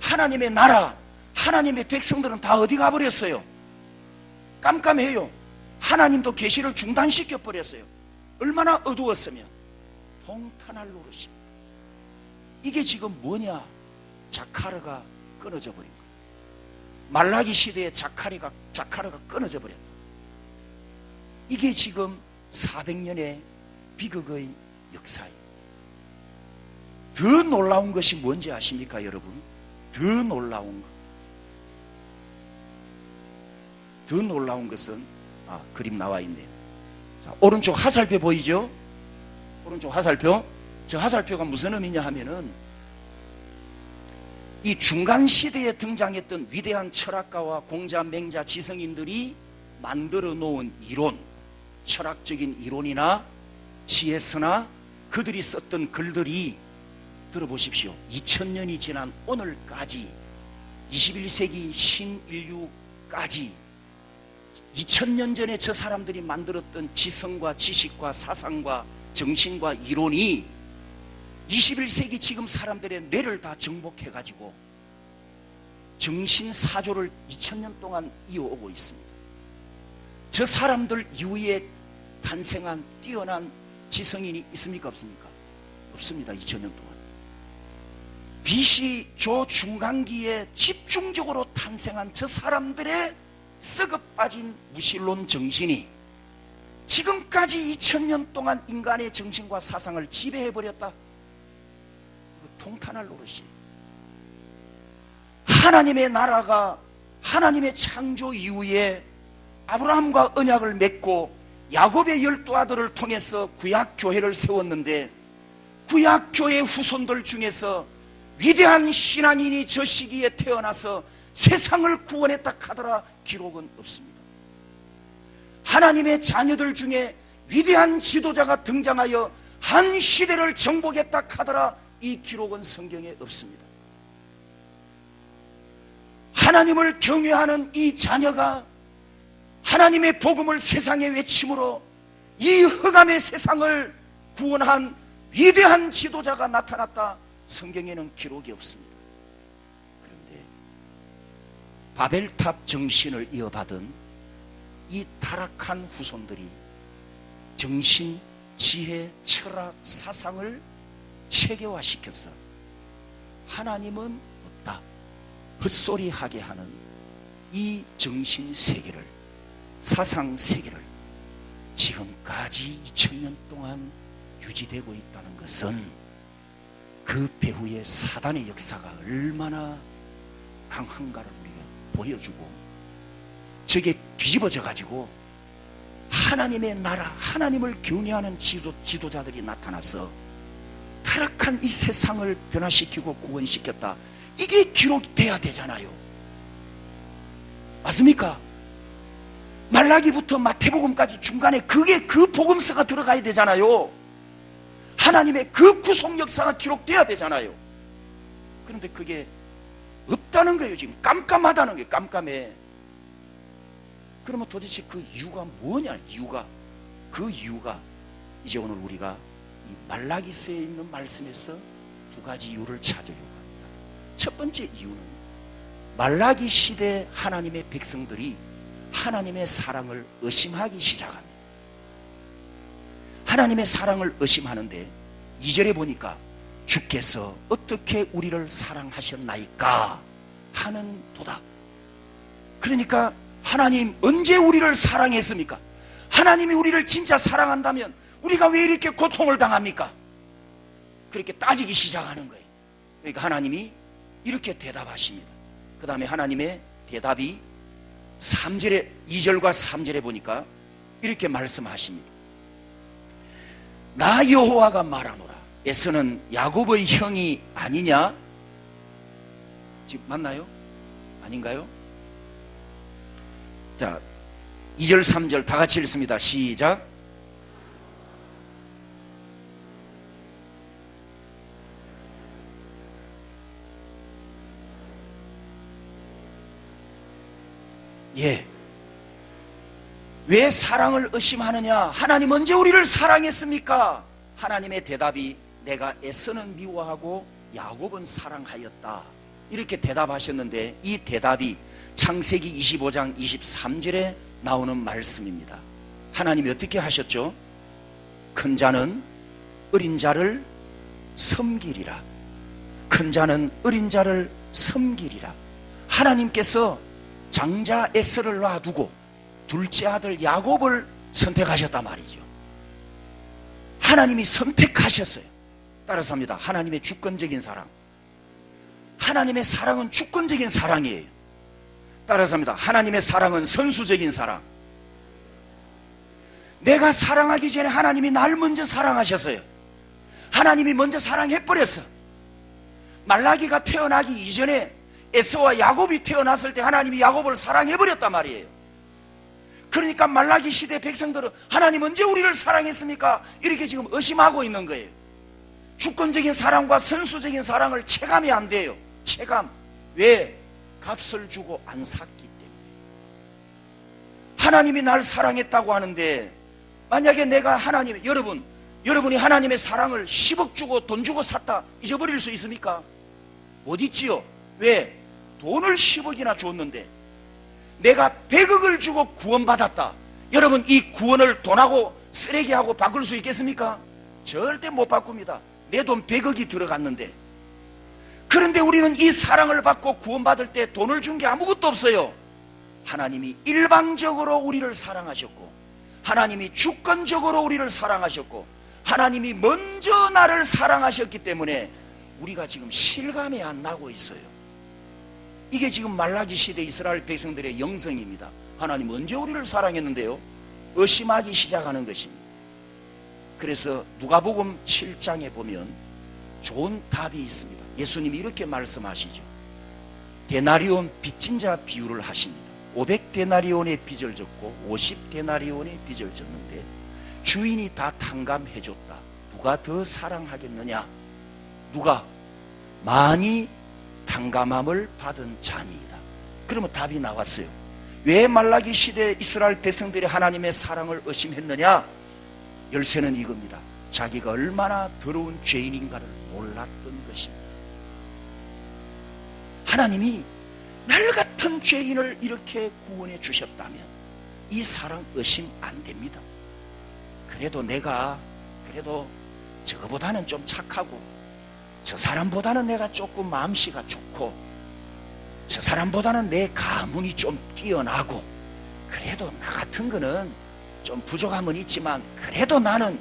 하나님의 나라, 하나님의 백성들은 다 어디 가버렸어요? 깜깜해요. 하나님도 계시를 중단시켜 버렸어요. 얼마나 어두웠으면. 통탄할 노릇입니다. 이게 지금 뭐냐? 자카르가 끊어져 버린 거예요. 말라기 시대에 자카르가 끊어져 버렸다. 이게 지금 400년의 비극의 역사예요. 더 놀라운 것이 뭔지 아십니까, 여러분? 더 놀라운 것은 그림 나와 있네요. 자, 오른쪽 화살표 보이죠? 오른쪽 화살표. 저 화살표가 무슨 의미냐 하면은 이 중간 시대에 등장했던 위대한 철학가와 공자, 맹자, 지성인들이 만들어 놓은 이론, 철학적인 이론이나 지혜서나 그들이 썼던 글들이, 들어보십시오, 2000년이 지난 오늘까지, 21세기 신인류까지 2000년 전에 저 사람들이 만들었던 지성과 지식과 사상과 정신과 이론이 21세기 지금 사람들의 뇌를 다 정복해가지고 정신사조를 2000년 동안 이어오고 있습니다. 저 사람들 이후에 탄생한 뛰어난 지성인이 있습니까? 없습니까? 없습니다. 2000년 동안. BC 조중간기에 집중적으로 탄생한 저 사람들의 썩어 빠진 무신론 정신이 지금까지 2000년 동안 인간의 정신과 사상을 지배해버렸다. 통탄할 노릇이. 하나님의 나라가 하나님의 창조 이후에 아브라함과 언약을 맺고 야곱의 12아들을 통해서 구약교회를 세웠는데, 구약교회 후손들 중에서 위대한 신앙인이 저 시기에 태어나서 세상을 구원했다 하더라 기록은 없습니다. 하나님의 자녀들 중에 위대한 지도자가 등장하여 한 시대를 정복했다 하더라 이 기록은 성경에 없습니다. 하나님을 경외하는 이 자녀가 하나님의 복음을 세상에 외침으로 이 흑암의 세상을 구원한 위대한 지도자가 나타났다. 성경에는 기록이 없습니다. 그런데 바벨탑 정신을 이어받은 이 타락한 후손들이 정신, 지혜, 철학, 사상을 체계화시켜서 하나님은 없다 헛소리하게 하는 이 정신세계를, 사상세계를 지금까지 2000년 동안 유지되고 있다는 것은 그 배후의 사단의 역사가 얼마나 강한가를 우리가 보여주고, 저게 뒤집어져 가지고 하나님의 나라, 하나님을 경외하는 지도자들이 나타나서 타락한 이 세상을 변화시키고 구원시켰다. 이게 기록돼야 되잖아요. 맞습니까? 말라기부터 마태복음까지 중간에 그게 그 복음서가 들어가야 되잖아요. 하나님의 그 구속 역사가 기록돼야 되잖아요. 그런데 그게 없다는 거예요. 지금 깜깜하다는 거예요. 깜깜해. 그러면 도대체 그 이유가 뭐냐? 그 이유가 이제 오늘 우리가 이 말라기서에 있는 말씀에서 두 가지 이유를 찾으려고 합니다. 첫 번째 이유는 말라기 시대 하나님의 백성들이 하나님의 사랑을 의심하기 시작합니다. 하나님의 사랑을 의심하는데 2절에 보니까 주께서 어떻게 우리를 사랑하셨나이까 하는 도다. 그러니까 하나님 언제 우리를 사랑했습니까? 하나님이 우리를 진짜 사랑한다면 우리가 왜 이렇게 고통을 당합니까? 그렇게 따지기 시작하는 거예요. 그러니까 하나님이 이렇게 대답하십니다. 그 다음에 하나님의 대답이 3절에 2절과 3절에 보니까 이렇게 말씀하십니다. 나 여호와가 말하노라. 에서는 야곱의 형이 아니냐? 지금 맞나요? 아닌가요? 자, 2절 3절 다 같이 읽습니다. 시작. 예. 왜 사랑을 의심하느냐? 하나님 언제 우리를 사랑했습니까? 하나님의 대답이 내가 에서는 미워하고 야곱은 사랑하였다. 이렇게 대답하셨는데 이 대답이 창세기 25장 23절에 나오는 말씀입니다. 하나님이 어떻게 하셨죠? 큰 자는 어린 자를 섬기리라. 큰 자는 어린 자를 섬기리라. 하나님께서 장자 에서를 놔두고 둘째 아들 야곱을 선택하셨단 말이죠. 하나님이 선택하셨어요. 따라서 합니다. 하나님의 주권적인 사랑. 하나님의 사랑은 주권적인 사랑이에요. 따라서 합니다. 하나님의 사랑은 선수적인 사랑. 내가 사랑하기 전에 하나님이 날 먼저 사랑하셨어요. 하나님이 먼저 사랑해버렸어. 말라기가 태어나기 이전에 에서와 야곱이 태어났을 때 하나님이 야곱을 사랑해버렸단 말이에요. 그러니까 말라기 시대 백성들은 하나님 언제 우리를 사랑했습니까? 이렇게 지금 의심하고 있는 거예요. 주권적인 사랑과 선수적인 사랑을 체감이 안 돼요. 체감. 왜? 값을 주고 안 샀기 때문에. 하나님이 날 사랑했다고 하는데 만약에 내가 여러분이 하나님의 사랑을 10억 주고 돈 주고 샀다 잊어버릴 수 있습니까? 못 잊지요. 왜? 돈을 10억이나 줬는데 내가 100억을 주고 구원받았다. 여러분 이 구원을 돈하고 쓰레기하고 바꿀 수 있겠습니까? 절대 못 바꿉니다. 내 돈 100억이 들어갔는데. 그런데 우리는 이 사랑을 받고 구원받을 때 돈을 준 게 아무것도 없어요. 하나님이 일방적으로 우리를 사랑하셨고 하나님이 주권적으로 우리를 사랑하셨고 하나님이 먼저 나를 사랑하셨기 때문에 우리가 지금 실감이 안 나고 있어요. 이게 지금 말라기 시대 이스라엘 백성들의 영성입니다. 하나님 언제 우리를 사랑했는데요? 의심하기 시작하는 것입니다. 그래서 누가복음 7장에 보면 좋은 답이 있습니다. 예수님이 이렇게 말씀하시죠. 데나리온 빚진 자 비유를 하십니다. 500데나리온의 빚을 졌고 50데나리온의 빚을 졌는데 주인이 다 탕감해줬다. 누가 더 사랑하겠느냐? 누가? 많이 탕감함을 받은 자니이다. 그러면 답이 나왔어요. 왜 말라기 시대 이스라엘 백성들이 하나님의 사랑을 의심했느냐? 열쇠는 이겁니다. 자기가 얼마나 더러운 죄인인가를 몰랐던 것입니다. 하나님이 날 같은 죄인을 이렇게 구원해 주셨다면 이 사랑 의심 안 됩니다. 그래도 내가 저거보다는 좀 착하고 저 사람보다는 내가 조금 마음씨가 좋고 저 사람보다는 내 가문이 좀 뛰어나고 그래도 나 같은 거는 좀 부족함은 있지만 그래도 나는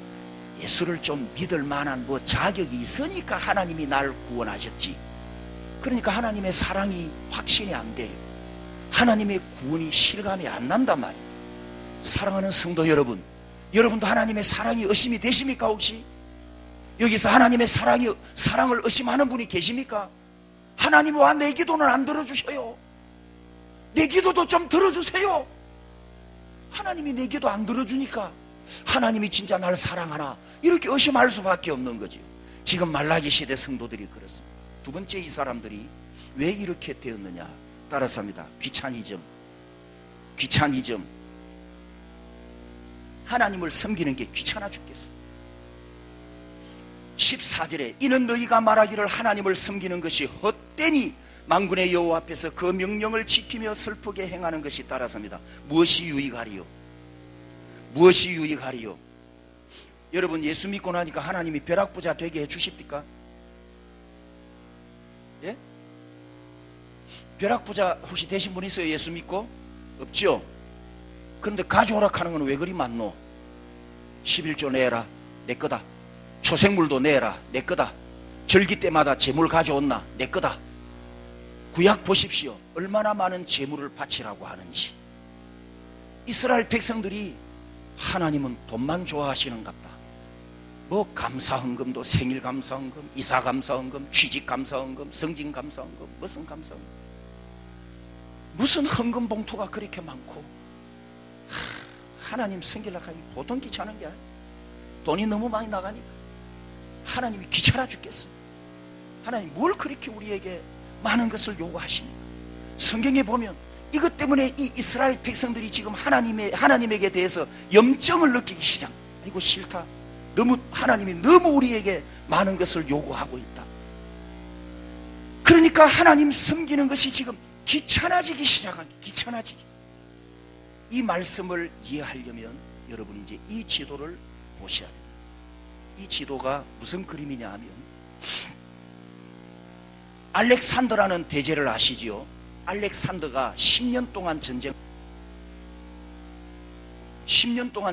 예수를 좀 믿을 만한 자격이 있으니까 하나님이 날 구원하셨지. 그러니까 하나님의 사랑이 확신이 안 돼요. 하나님의 구원이 실감이 안 난단 말이에요. 사랑하는 성도 여러분, 여러분도 하나님의 사랑이 의심이 되십니까? 혹시 여기서 하나님의 사랑을 의심하는 분이 계십니까? 하나님 와 내 기도는 안 들어주셔요. 내 기도도 좀 들어주세요. 하나님이 내 기도 안 들어주니까 하나님이 진짜 날 사랑하나 이렇게 의심할 수밖에 없는 거죠. 지금 말라기 시대 성도들이 그렇습니다. 두 번째, 이 사람들이 왜 이렇게 되었느냐? 따라서 합니다. 귀차니즘. 하나님을 섬기는 게 귀찮아 죽겠어. 14절에 이는 너희가 말하기를 하나님을 섬기는 것이 헛되니 만군의 여호와 앞에서 그 명령을 지키며 슬프게 행하는 것이 따라서입니다. 무엇이 유익하리요? 여러분, 예수 믿고 나니까 하나님이 벼락부자 되게 해주십니까? 예? 벼락부자 혹시 되신 분 있어요? 예수 믿고? 없죠? 그런데 가져오라 하는 건 왜 그리 많노? 11조 내라, 내 거다. 초생물도 내라, 내 거다. 절기 때마다 제물 가져온나, 내 거다. 구약 보십시오. 얼마나 많은 제물을 바치라고 하는지. 이스라엘 백성들이 하나님은 돈만 좋아하시는갑다. 감사헌금도 생일 감사헌금, 이사 감사헌금, 취직 감사헌금, 성진 감사헌금, 무슨 감사헌금, 무슨 헌금 봉투가 그렇게 많고, 하나님 섬기려고 하니 보통 귀찮은 게 아니에요. 돈이 너무 많이 나가니까 하나님이 귀찮아 죽겠어요. 하나님 뭘 그렇게 우리에게 많은 것을 요구하십니까? 성경에 보면 이것 때문에 이 이스라엘 백성들이 지금 하나님에게 대해서 염증을 느끼기 시작. 이거 싫다. 하나님이 너무 우리에게 많은 것을 요구하고 있다. 그러니까 하나님 섬기는 것이 지금 귀찮아지기 시작한 게 귀찮아지기. 이 말씀을 이해하려면 여러분이 이제 이 지도를 보셔야 됩니다. 이 지도가 무슨 그림이냐 하면 알렉산더라는 대제를 아시지요? 알렉산더가 10년 동안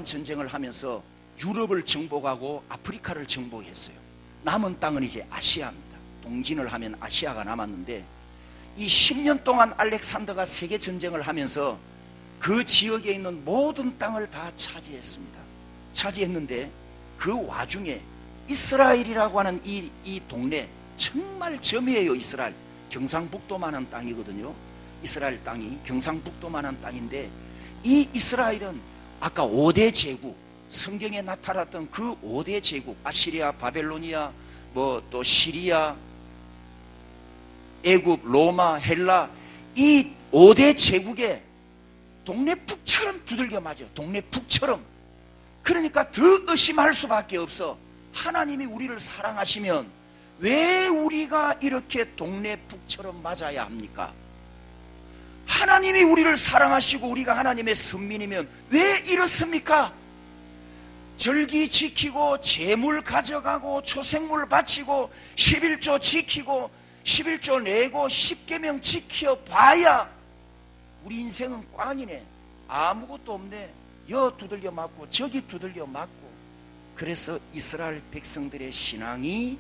전쟁을 하면서 유럽을 정복하고 아프리카를 정복했어요. 남은 땅은 이제 아시아입니다. 동진을 하면 아시아가 남았는데 이 10년 동안 알렉산더가 세계 전쟁을 하면서 그 지역에 있는 모든 땅을 다 차지했는데 그 와중에 이스라엘이라고 하는 이 동네 정말 점이에요. 이스라엘 경상북도만한 땅이거든요. 이스라엘 땅이 경상북도만한 땅인데 이 이스라엘은 아까 5대 제국, 성경에 나타났던 그 5대 제국, 아시리아, 바벨로니아, 또 시리아, 애굽, 로마, 헬라, 이 5대 제국에 동네 북처럼 두들겨 맞아요. 동네 북처럼. 그러니까 더 의심할 수밖에 없어. 하나님이 우리를 사랑하시면 왜 우리가 이렇게 동네 북처럼 맞아야 합니까? 하나님이 우리를 사랑하시고 우리가 하나님의 선민이면 왜 이렇습니까? 절기 지키고 제물 가져가고 초생물 바치고 11조 지키고 11조 내고 10계명 지켜봐야 우리 인생은 꽝이네. 아무것도 없네. 여 두들겨 맞고 저기 두들겨 맞고. 그래서 이스라엘 백성들의 신앙이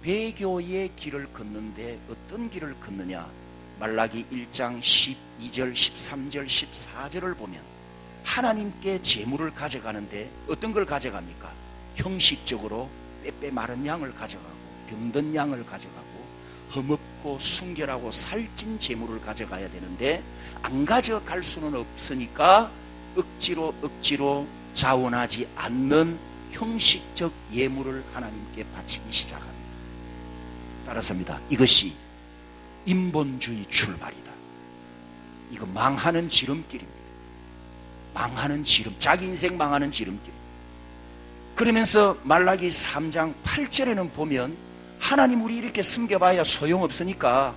배교의 길을 걷는데 어떤 길을 걷느냐? 말라기 1장 12절 13절 14절을 보면 하나님께 제물을 가져가는데 어떤 걸 가져갑니까? 형식적으로 빼빼 마른 양을 가져가고 병든 양을 가져가고 험없고 순결하고 살찐 제물을 가져가야 되는데 안 가져갈 수는 없으니까 억지로 자원하지 않는 형식적 예물을 하나님께 바치기 시작합니다. 따라서입니다. 이것이 인본주의 출발이다. 이거 망하는 지름길입니다. 망하는 자기 인생 망하는 지름길. 그러면서 말라기 3장 8절에는 보면 하나님 우리 이렇게 섬겨봐야 소용없으니까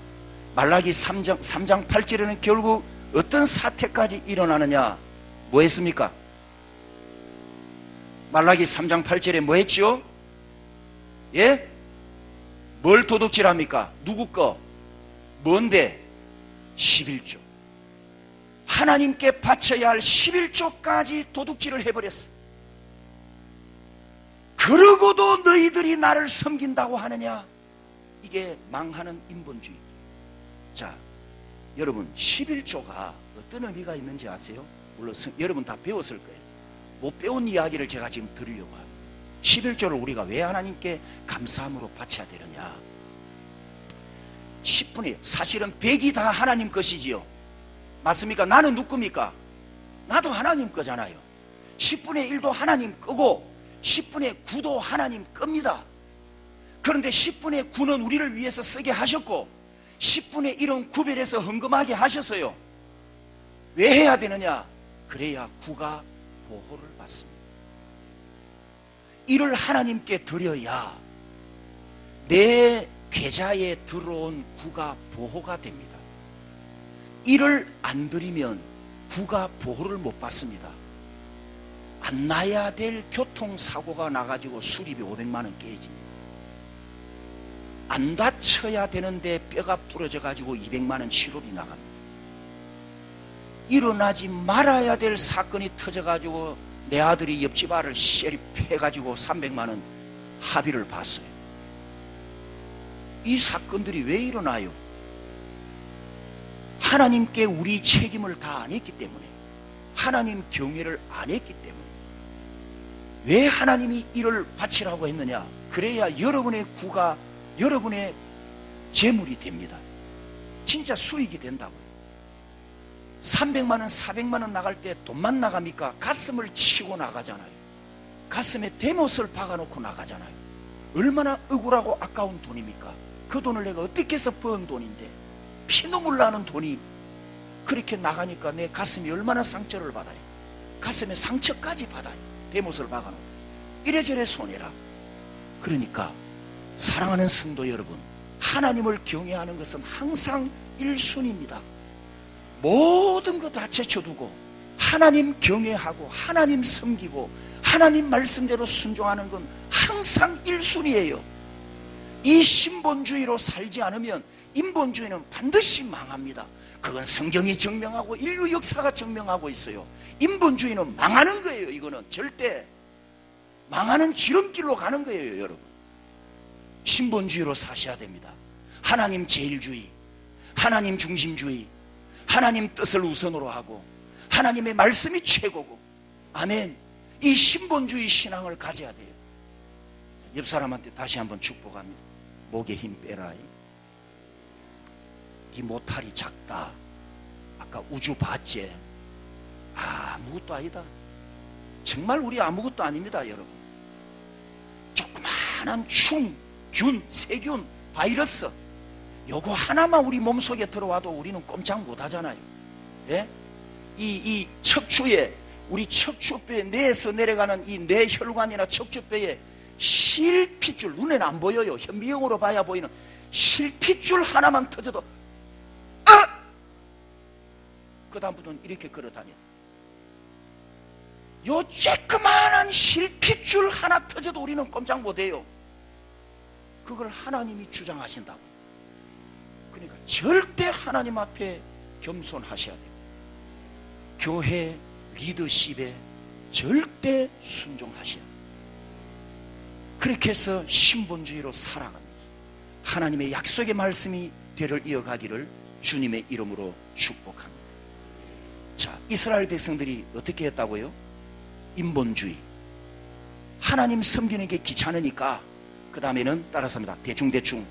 말라기 3장 8절에는 결국 어떤 사태까지 일어나느냐? 뭐 했습니까? 말라기 3장 8절에 뭐 했죠? 예? 뭘 도둑질합니까? 누구 거? 뭔데? 11조. 하나님께 바쳐야 할 11조까지 도둑질을 해버렸어. 그러고도 너희들이 나를 섬긴다고 하느냐? 이게 망하는 인본주의. 자, 여러분 11조가 어떤 의미가 있는지 아세요? 물론 여러분 다 배웠을 거예요. 못 배운 이야기를 제가 지금 드리려고 합니다. 11조를 우리가 왜 하나님께 감사함으로 바쳐야 되느냐? 10분이 사실은 100이 다 하나님 것이지요. 맞습니까? 나는 누구 겁니까? 나도 하나님 거잖아요. 10분의 1도 하나님 거고 10분의 9도 하나님 겁니다. 그런데 10분의 9는 우리를 위해서 쓰게 하셨고 10분의 1은 구별해서 헌금하게 하셨어요. 왜 해야 되느냐? 그래야 9가 보호를 받습니다. 이를 하나님께 드려야 내 계좌에 들어온 9가 보호가 됩니다. 이를 안 드리면 9가 보호를 못 받습니다. 안 나야 될 교통사고가 나가지고 수리비 500만 원 깨집니다. 안 다쳐야 되는데 뼈가 부러져 가지고 200만 원 치료비 나갑니다. 일어나지 말아야 될 사건이 터져 가지고 내 아들이 옆집 아를 쉐립해 가지고 300만 원 합의를 봤어요. 이 사건들이 왜 일어나요? 하나님께 우리 책임을 다 안 했기 때문에, 하나님 경외를 안 했기 때문에. 왜 하나님이 이를 바치라고 했느냐? 그래야 여러분의 구가 여러분의 재물이 됩니다. 진짜 수익이 된다고요. 300만 원 400만 원 나갈 때 돈만 나갑니까? 가슴을 치고 나가잖아요. 가슴에 대못을 박아놓고 나가잖아요. 얼마나 억울하고 아까운 돈입니까? 그 돈을 내가 어떻게 해서 번 돈인데 피눈물 나는 돈이 그렇게 나가니까 내 가슴이 얼마나 상처를 받아요. 가슴에 상처까지 받아요. 대못을 박아놓고 이래저래 손해라. 그러니까 사랑하는 성도 여러분, 하나님을 경외하는 것은 항상 1순위입니다. 모든 거 다 제쳐두고 하나님 경외하고 하나님 섬기고 하나님 말씀대로 순종하는 건 항상 1순위예요. 이 신본주의로 살지 않으면 인본주의는 반드시 망합니다. 그건 성경이 증명하고 인류 역사가 증명하고 있어요. 인본주의는 망하는 거예요. 이거는 절대 망하는 지름길로 가는 거예요. 여러분, 신본주의로 사셔야 됩니다. 하나님 제일주의, 하나님 중심주의, 하나님 뜻을 우선으로 하고 하나님의 말씀이 최고고, 아멘. 이 신본주의 신앙을 가져야 돼요. 옆 사람한테 다시 한번 축복합니다. 목에 힘 빼라. 이 모탈이 작다. 아까 우주 봤지? 아무것도 아니다. 정말 우리 아무것도 아닙니다. 여러분, 조그마한 충, 균, 세균, 바이러스, 요거 하나만 우리 몸속에 들어와도 우리는 꼼짝 못하잖아요. 예? 이 척추에, 우리 척추뼈에, 뇌에서 내려가는 이 뇌혈관이나 척추뼈에 실핏줄, 눈에는 안 보여요. 현미경으로 봐야 보이는 실핏줄 하나만 터져도 그 다음부터는 이렇게 걸어다녀. 요 쬐끄만한 실핏줄 하나 터져도 우리는 꼼짝 못해요. 그걸 하나님이 주장하신다고. 그러니까 절대 하나님 앞에 겸손하셔야 돼요. 교회 리더십에 절대 순종하셔야 합니다. 그렇게 해서 신본주의로 살아가면서 하나님의 약속의 말씀이 대를 이어가기를 주님의 이름으로 축복합니다. 자, 이스라엘 백성들이 어떻게 했다고요? 인본주의. 하나님 섬기는 게 귀찮으니까 그 다음에는 따라서 합니다. 대충대충.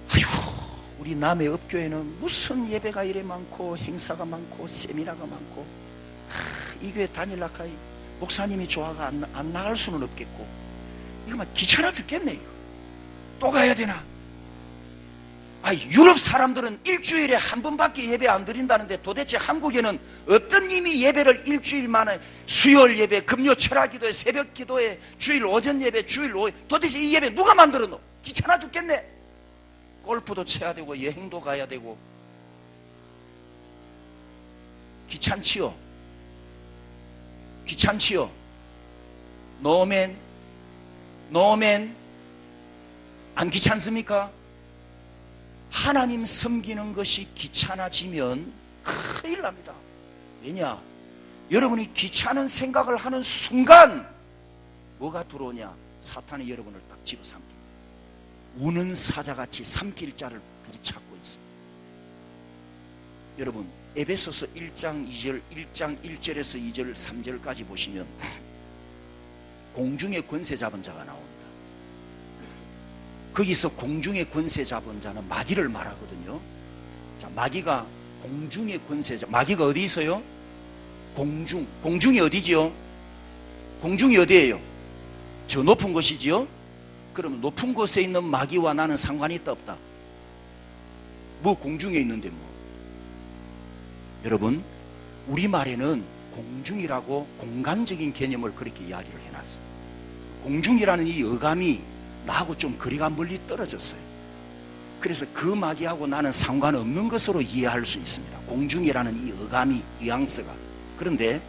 아이고, 우리 남의 업교회는 무슨 예배가 이래 많고 행사가 많고 세미나가 많고, 이 교회 다닐라카이 목사님이 좋아가 안 나갈 수는 없겠고, 이거 막 귀찮아 죽겠네. 이거 또 가야 되나? 유럽 사람들은 일주일에 한 번밖에 예배 안 드린다는데 도대체 한국에는 어떤 님이 예배를 일주일 만에 수요일 예배, 금요 철학기도회, 새벽기도회, 주일 오전 예배, 주일 오후, 도대체 이 예배 누가 만들었노? 귀찮아 죽겠네. 골프도 쳐야 되고 여행도 가야 되고 귀찮지요? 노맨 안 귀찮습니까? 하나님 섬기는 것이 귀찮아지면 큰일 납니다. 왜냐? 여러분이 귀찮은 생각을 하는 순간 뭐가 들어오냐? 사탄이 여러분을 딱 집어삼킵니다. 우는 사자같이 삼킬 자를 붙잡고 있습니다. 여러분, 에베소서 1장 1절에서 2절 3절까지 보시면 공중의 권세 잡은 자가 나옵니다. 거기서 공중의 권세 잡은 자는 마귀를 말하거든요. 자, 마귀가 공중의 권세자, 마귀가 어디 있어요? 공중이 어디지요? 공중이 어디예요? 저 높은 곳이지요? 그러면 높은 곳에 있는 마귀와 나는 상관이 있다 없다? 뭐 공중에 있는데 뭐. 여러분, 우리말에는 공중이라고 공간적인 개념을 그렇게 이야기를 해놨어요. 공중이라는 이 어감이 나하고 좀 거리가 멀리 떨어졌어요. 그래서 그 마귀하고 나는 상관없는 것으로 이해할 수 있습니다. 공중이라는 이 어감이, 뉘앙스가. 그런데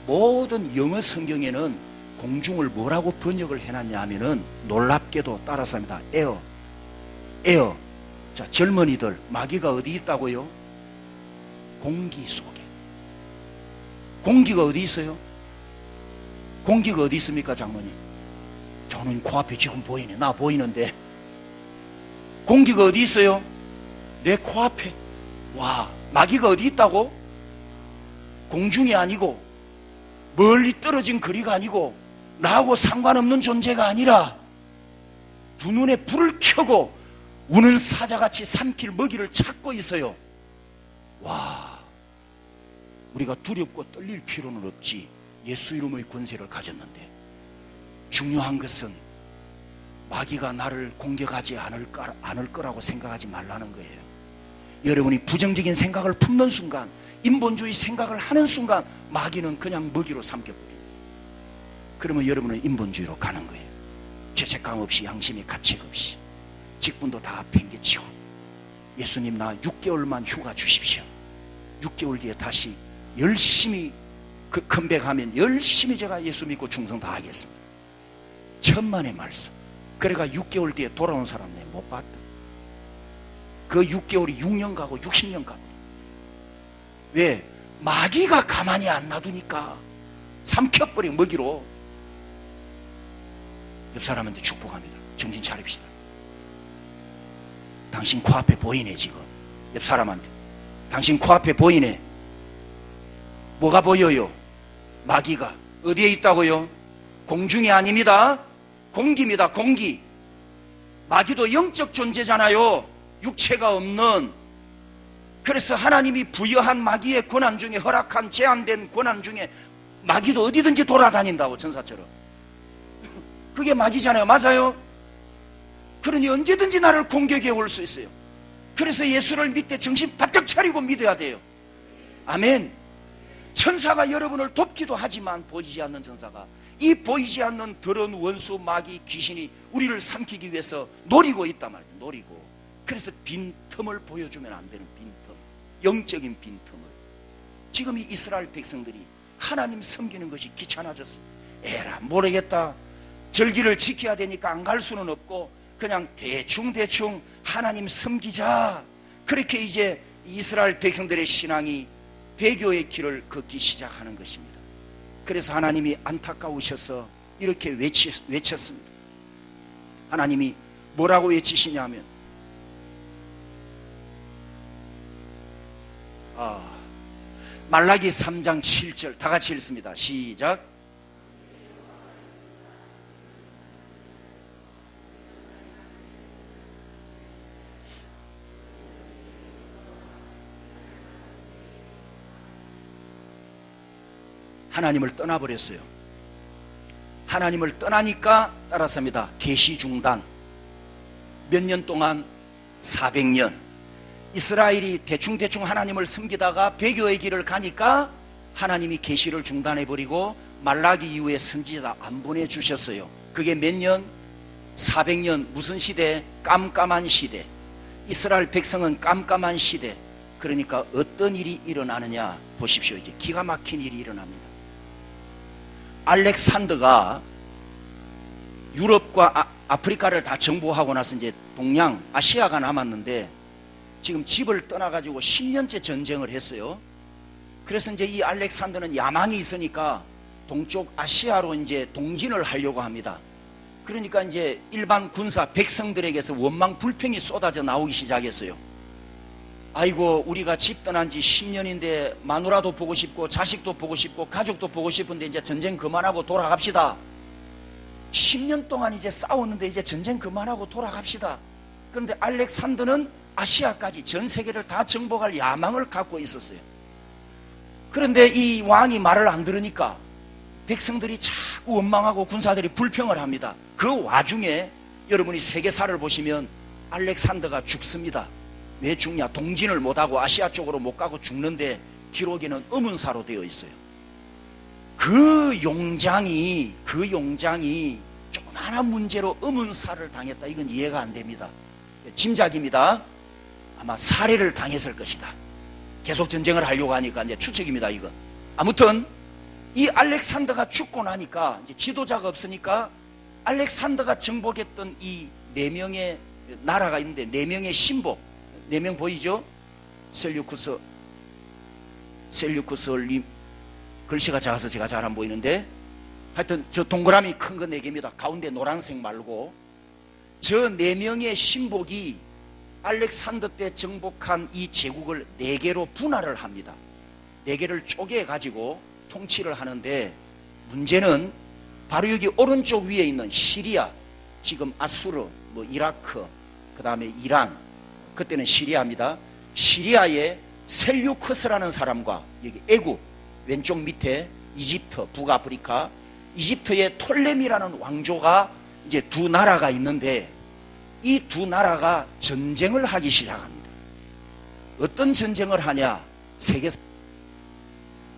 모든 영어 성경에는 공중을 뭐라고 번역을 해놨냐 하면은 놀랍게도 따라서 합니다. 에어. 자, 젊은이들, 마귀가 어디 있다고요? 공기 속에. 공기가 어디 있어요? 공기가 어디 있습니까, 장모님? 저는 코앞에 지금 보이네. 나 보이는데. 공기가 어디 있어요? 내 코앞에. 와, 마귀가 어디 있다고? 공중이 아니고 멀리 떨어진 거리가 아니고 나하고 상관없는 존재가 아니라 두 눈에 불을 켜고 우는 사자같이 삼킬 먹이를 찾고 있어요. 와, 우리가 두렵고 떨릴 필요는 없지. 예수 이름의 권세를 가졌는데 중요한 것은 마귀가 나를 공격하지 않을 거라고 생각하지 말라는 거예요. 여러분이 부정적인 생각을 품는 순간, 인본주의 생각을 하는 순간 마귀는 그냥 먹이로 삼켜버립니다. 그러면 여러분은 인본주의로 가는 거예요. 죄책감 없이, 양심의 가책 없이, 직분도 다 팽개치고, 예수님 나 6개월만 휴가 주십시오. 6개월 뒤에 다시 열심히 컴백하면 열심히 제가 예수 믿고 충성 다 하겠습니다. 천만의 말씀. 그래가 6개월 뒤에 돌아온 사람 내 못 봤다. 그 6개월이 6년 가고 60년 가고. 왜? 마귀가 가만히 안 놔두니까 삼켜버린 먹이로. 옆 사람한테 축복합니다. 정신 차립시다. 당신 코앞에 보이네. 지금 옆 사람한테 당신 코앞에 보이네. 뭐가 보여요? 마귀가 어디에 있다고요? 공중이 아닙니다. 공기입니다. 공기. 마귀도 영적 존재잖아요. 육체가 없는. 그래서 하나님이 부여한 마귀의 권한 중에, 허락한 제한된 권한 중에 마귀도 어디든지 돌아다닌다고, 전사처럼. 그게 마귀잖아요. 맞아요? 그러니 언제든지 나를 공격해 올 수 있어요. 그래서 예수를 믿되 정신 바짝 차리고 믿어야 돼요. 아멘. 천사가 여러분을 돕기도 하지만 보이지 않는 천사가, 이 보이지 않는 더러운 원수 마귀 귀신이 우리를 삼키기 위해서 노리고 있단 말이에요. 노리고. 그래서 빈틈을 보여주면 안 되는 빈틈, 영적인 빈틈을. 지금 이 이스라엘 백성들이 하나님 섬기는 것이 귀찮아졌어요. 에라 모르겠다. 절기를 지켜야 되니까 안 갈 수는 없고 그냥 대충 하나님 섬기자. 그렇게 이제 이스라엘 백성들의 신앙이 배교의 길을 걷기 시작하는 것입니다. 그래서 하나님이 안타까우셔서 이렇게 외쳤습니다. 하나님이 뭐라고 외치시냐면 말라기 3장 7절 다 같이 읽습니다. 시작. 하나님을 떠나버렸어요. 하나님을 떠나니까 따라서입니다. 계시 중단. 몇 년 동안? 400년. 이스라엘이 대충대충 하나님을 섬기다가 배교의 길을 가니까 하나님이 계시를 중단해버리고 말라기 이후에 선지자 안 보내주셨어요. 그게 몇 년? 400년. 무슨 시대? 깜깜한 시대. 이스라엘 백성은 깜깜한 시대. 그러니까 어떤 일이 일어나느냐 보십시오. 이제 기가 막힌 일이 일어납니다. 알렉산더가 유럽과 아프리카를 다 정복하고 나서 이제 동양, 아시아가 남았는데 지금 집을 떠나가지고 10년째 전쟁을 했어요. 그래서 이제 이 알렉산더는 야망이 있으니까 동쪽 아시아로 이제 동진을 하려고 합니다. 그러니까 이제 일반 군사 백성들에게서 원망 불평이 쏟아져 나오기 시작했어요. 아이고, 우리가 집 떠난 지 10년인데 마누라도 보고 싶고 자식도 보고 싶고 가족도 보고 싶은데 이제 전쟁 그만하고 돌아갑시다. 10년 동안 이제 싸웠는데 이제 전쟁 그만하고 돌아갑시다. 그런데 알렉산더는 아시아까지 전 세계를 다 정복할 야망을 갖고 있었어요. 그런데 이 왕이 말을 안 들으니까 백성들이 자꾸 원망하고 군사들이 불평을 합니다. 그 와중에 여러분이 세계사를 보시면 알렉산더가 죽습니다. 왜 죽냐? 동진을 못하고 아시아 쪽으로 못 가고 죽는데 기록에는 의문사로 되어 있어요. 그 용장이 조그마한 문제로 의문사를 당했다. 이건 이해가 안 됩니다. 짐작입니다. 아마 살해를 당했을 것이다. 계속 전쟁을 하려고 하니까 이제 추측입니다. 이건. 아무튼 이 알렉산더가 죽고 나니까 이제 지도자가 없으니까 알렉산더가 정복했던 이 4명의 나라가 있는데 4명의 신복, 4명 보이죠? 셀류쿠스 글씨가 작아서 제가 잘 안 보이는데 하여튼 저 동그라미 큰 거 4개입니다. 가운데 노란색 말고 저 4명의 신복이 알렉산더 때 정복한 이 제국을 4개로 분할을 합니다. 4개를 쪼개 가지고 통치를 하는데 문제는 바로 여기 오른쪽 위에 있는 시리아, 지금 아수르, 이라크, 그 다음에 이란, 그때는 시리아입니다. 시리아의 셀류크스라는 사람과 여기 애굽 왼쪽 밑에 이집트, 북아프리카, 이집트의 톨레미라는 왕조가 이제 두 나라가 있는데 이 두 나라가 전쟁을 하기 시작합니다. 어떤 전쟁을 하냐?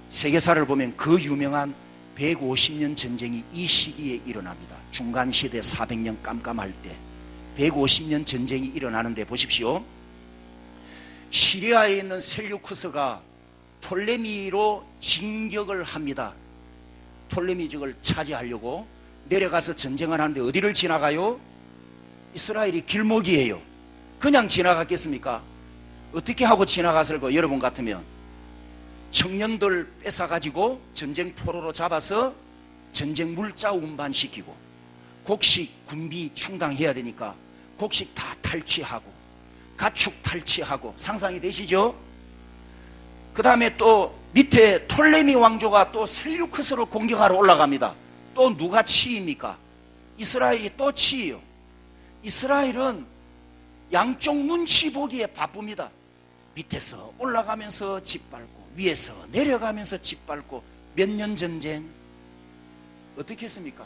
세계사를 보면 그 유명한 150년 전쟁이 이 시기에 일어납니다. 중간시대 400년 깜깜할 때 150년 전쟁이 일어나는데 보십시오. 시리아에 있는 셀류쿠스가 톨레미로 진격을 합니다. 톨레미족을 차지하려고 내려가서 전쟁을 하는데 어디를 지나가요? 이스라엘이 길목이에요. 그냥 지나갔겠습니까? 어떻게 하고 지나갔을 거? 여러분 같으면 청년들 뺏어가지고 전쟁 포로로 잡아서 전쟁 물자 운반시키고 곡식 군비 충당해야 되니까 곡식 다 탈취하고 가축 탈취하고, 상상이 되시죠? 그 다음에 또 밑에 톨레미 왕조가 또 셀류크스를 공격하러 올라갑니다. 또 누가 치입니까? 이스라엘이 또 치예요. 이스라엘은 양쪽 눈치 보기에 바쁩니다. 밑에서 올라가면서 짓밟고 위에서 내려가면서 짓밟고 몇 년 전쟁 어떻게 했습니까?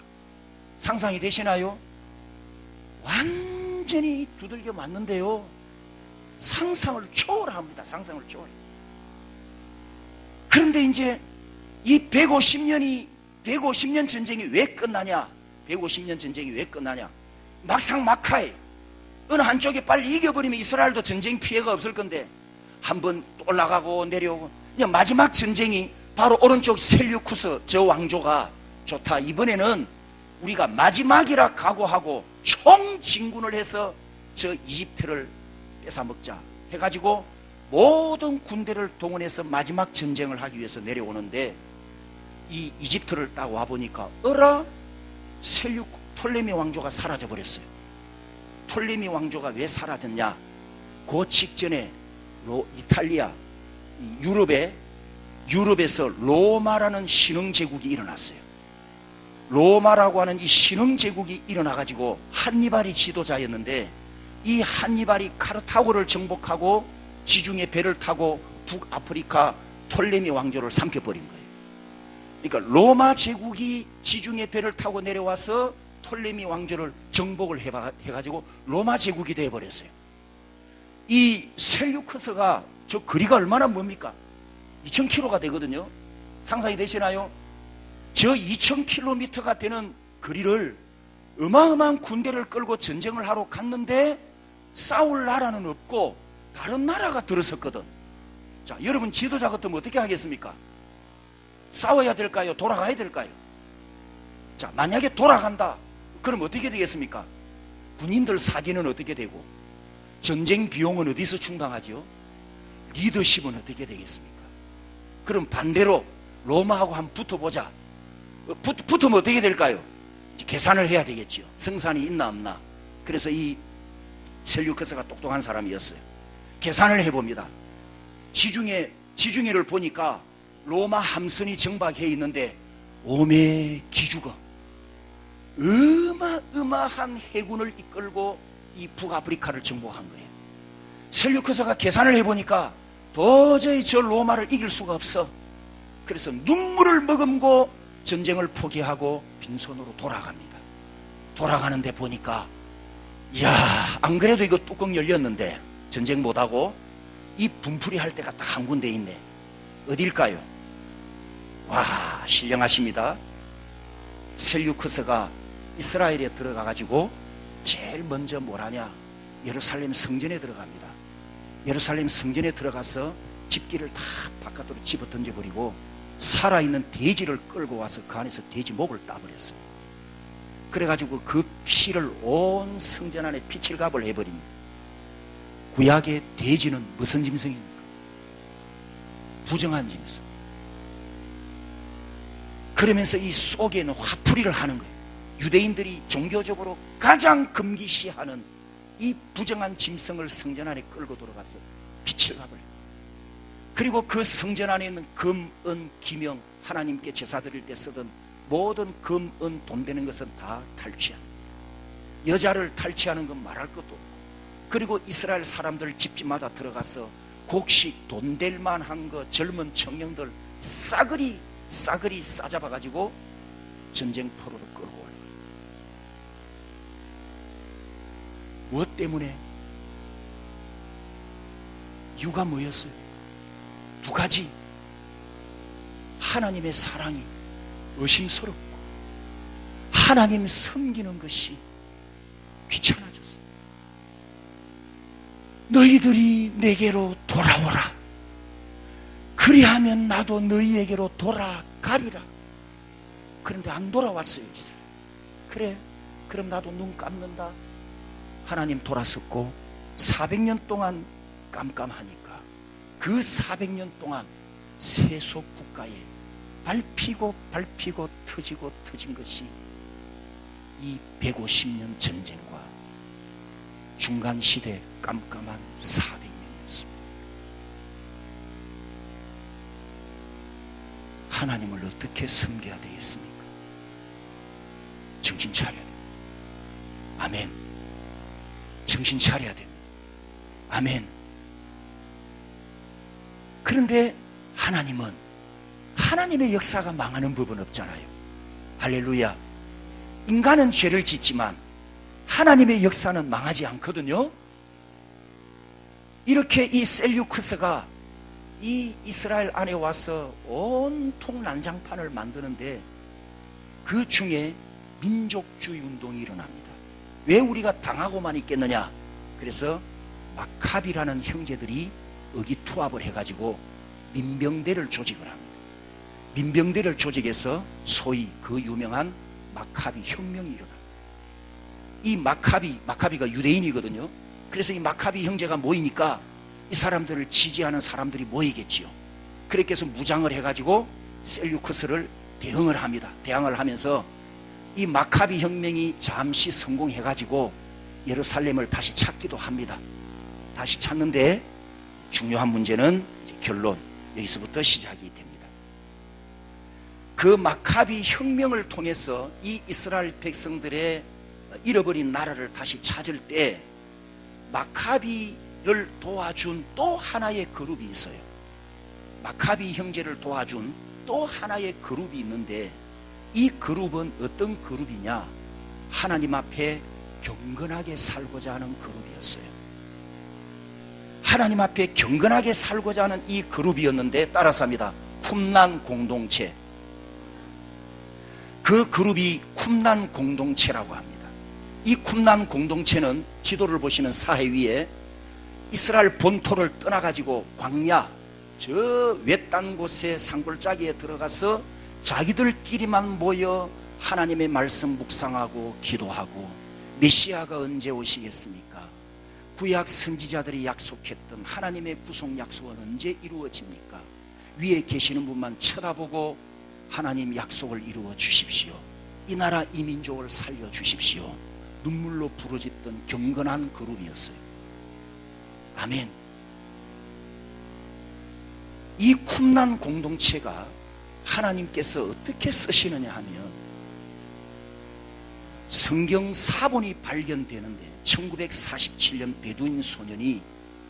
상상이 되시나요? 완전히 두들겨 맞는데요. 상상을 초월합니다. 상상을 초월해. 그런데 이제 이 150년 전쟁이 왜 끝나냐? 150년 전쟁이 왜 끝나냐? 막상 막하에 어느 한쪽에 빨리 이겨버리면 이스라엘도 전쟁 피해가 없을 건데 한번 올라가고 내려오고 그냥 마지막 전쟁이 바로 오른쪽 셀류쿠스 저 왕조가 좋다. 이번에는 우리가 마지막이라 각오하고 총진군을 해서 저 이집트를 뺏어먹자 해가지고 모든 군대를 동원해서 마지막 전쟁을 하기 위해서 내려오는데 이 이집트를 딱 와보니까 어라? 셀육 톨레미 왕조가 사라져 버렸어요. 톨레미 왕조가 왜 사라졌냐? 그 직전에 이탈리아, 유럽에서 로마라는 신흥제국이 일어났어요. 로마라고 하는 이 신흥제국이 일어나가지고 한니발이 지도자였는데 이 한니발이 카르타고를 정복하고 지중해 배를 타고 북아프리카 톨레미 왕조를 삼켜버린 거예요. 그러니까 로마 제국이 지중해 배를 타고 내려와서 톨레미 왕조를 정복을 해가지고 로마 제국이 되어버렸어요. 이 셀류커스가 저 거리가 얼마나 뭡니까? 2000km가 되거든요. 상상이 되시나요? 저 2000km가 되는 거리를 어마어마한 군대를 끌고 전쟁을 하러 갔는데 싸울 나라는 없고 다른 나라가 들어섰거든. 자, 여러분 지도자 같으면 어떻게 하겠습니까? 싸워야 될까요? 돌아가야 될까요? 자, 만약에 돌아간다. 그럼 어떻게 되겠습니까? 군인들 사기는 어떻게 되고 전쟁 비용은 어디서 충당하죠? 리더십은 어떻게 되겠습니까? 그럼 반대로 로마하고 한번 붙어보자. 붙으면 어떻게 될까요? 계산을 해야 되겠죠. 성산이 있나 없나. 그래서 이 셀류커스가 똑똑한 사람이었어요. 계산을 해봅니다. 지중해를 보니까 로마 함선이 정박해 있는데 오메 기주가 어마어마한 해군을 이끌고 이 북아프리카를 정복한 거예요. 셀류커스가 계산을 해보니까 도저히 저 로마를 이길 수가 없어. 그래서 눈물을 머금고 전쟁을 포기하고 빈손으로 돌아갑니다. 돌아가는데 보니까 이야, 안 그래도 이거 뚜껑 열렸는데 전쟁 못하고 이 분풀이 할 때가 딱 한 군데 있네. 어딜까요? 와, 신령하십니다. 셀류커스가 이스라엘에 들어가가지고 제일 먼저 뭘 하냐? 예루살렘 성전에 들어갑니다. 예루살렘 성전에 들어가서 집기를 다 바깥으로 집어 던져버리고 살아있는 돼지를 끌고 와서 그 안에서 돼지 목을 따버렸어요. 그래가지고 그 피를 온 성전 안에 피칠갑을 해버립니다. 구약의 돼지는 무슨 짐승입니까? 부정한 짐승. 그러면서 이 속에는 화풀이를 하는 거예요. 유대인들이 종교적으로 가장 금기시하는 이 부정한 짐승을 성전 안에 끌고 들어가서 피칠갑을 해요. 그리고 그 성전 안에 있는 금, 은, 기명, 하나님께 제사 드릴 때 쓰던 모든 금, 은, 돈 되는 것은 다 탈취합니다. 여자를 탈취하는 건 말할 것도 없고, 그리고 이스라엘 사람들 집집마다 들어가서 곡식, 돈 될 만한 거 젊은 청년들 싸그리 싸잡아가지고 전쟁터로 끌고 올라가요. 무엇 때문에? 이유가 뭐였어요? 두 가지. 하나님의 사랑이 의심스럽고 하나님 섬기는 것이 귀찮아졌어. 너희들이 내게로 돌아오라. 그리하면 나도 너희에게로 돌아가리라. 그런데 안 돌아왔어요, 이스라엘. 그래, 그럼 나도 눈 감는다. 하나님 돌아섰고 400년 동안 깜깜하니까 그 400년 동안 세속 국가에 밟히고 터진 것이 이 150년 전쟁과 중간시대 깜깜한 400년이었습니다. 하나님을 어떻게 섬겨야 되겠습니까? 정신 차려야 됩니다. 아멘. 정신 차려야 됩니다. 아멘. 그런데 하나님은 하나님의 역사가 망하는 법은 없잖아요. 할렐루야. 인간은 죄를 짓지만 하나님의 역사는 망하지 않거든요. 이렇게 이 셀류크스가 이 이스라엘 안에 와서 온통 난장판을 만드는데 그 중에 민족주의 운동이 일어납니다. 왜 우리가 당하고만 있겠느냐? 그래서 마카비라는 형제들이 의기투합을 해가지고 민병대를 조직을 합니다. 민병대를 조직해서 소위 그 유명한 마카비 혁명이 일어납니다. 이 마카비가 유대인이거든요. 그래서 이 마카비 형제가 모이니까 이 사람들을 지지하는 사람들이 모이겠지요. 그렇게 해서 무장을 해가지고 셀류크스를 대항을 합니다. 대항을 하면서 이 마카비 혁명이 잠시 성공해가지고 예루살렘을 다시 찾기도 합니다. 다시 찾는데 중요한 문제는 결론, 여기서부터 시작이 됩니다. 그 마카비 혁명을 통해서 이 이스라엘 백성들의 잃어버린 나라를 다시 찾을 때 마카비를 도와준 또 하나의 그룹이 있어요. 마카비 형제를 도와준 또 하나의 그룹이 있는데, 이 그룹은 어떤 그룹이냐? 하나님 앞에 경건하게 살고자 하는 그룹이었어요. 하나님 앞에 경건하게 살고자 하는 이 그룹이었는데, 따라서 합니다. 쿰란 공동체. 그 그룹이 쿰란 공동체라고 합니다. 이 쿰란 공동체는 지도를 보시면 사해 위에 이스라엘 본토를 떠나가지고 광야, 저 외딴 곳에 산골짜기에 들어가서 자기들끼리만 모여 하나님의 말씀 묵상하고 기도하고, 메시아가 언제 오시겠습니까? 구약 선지자들이 약속했던 하나님의 구속 약속은 언제 이루어집니까? 위에 계시는 분만 쳐다보고 하나님 약속을 이루어 주십시오. 이 나라 이 민족을 살려 주십시오. 눈물로 부르짖던 경건한 그룹이었어요. 아멘. 이 쿰란 공동체가 하나님께서 어떻게 쓰시느냐 하면, 성경 사본이 발견되는데 1947년 베두인 소년이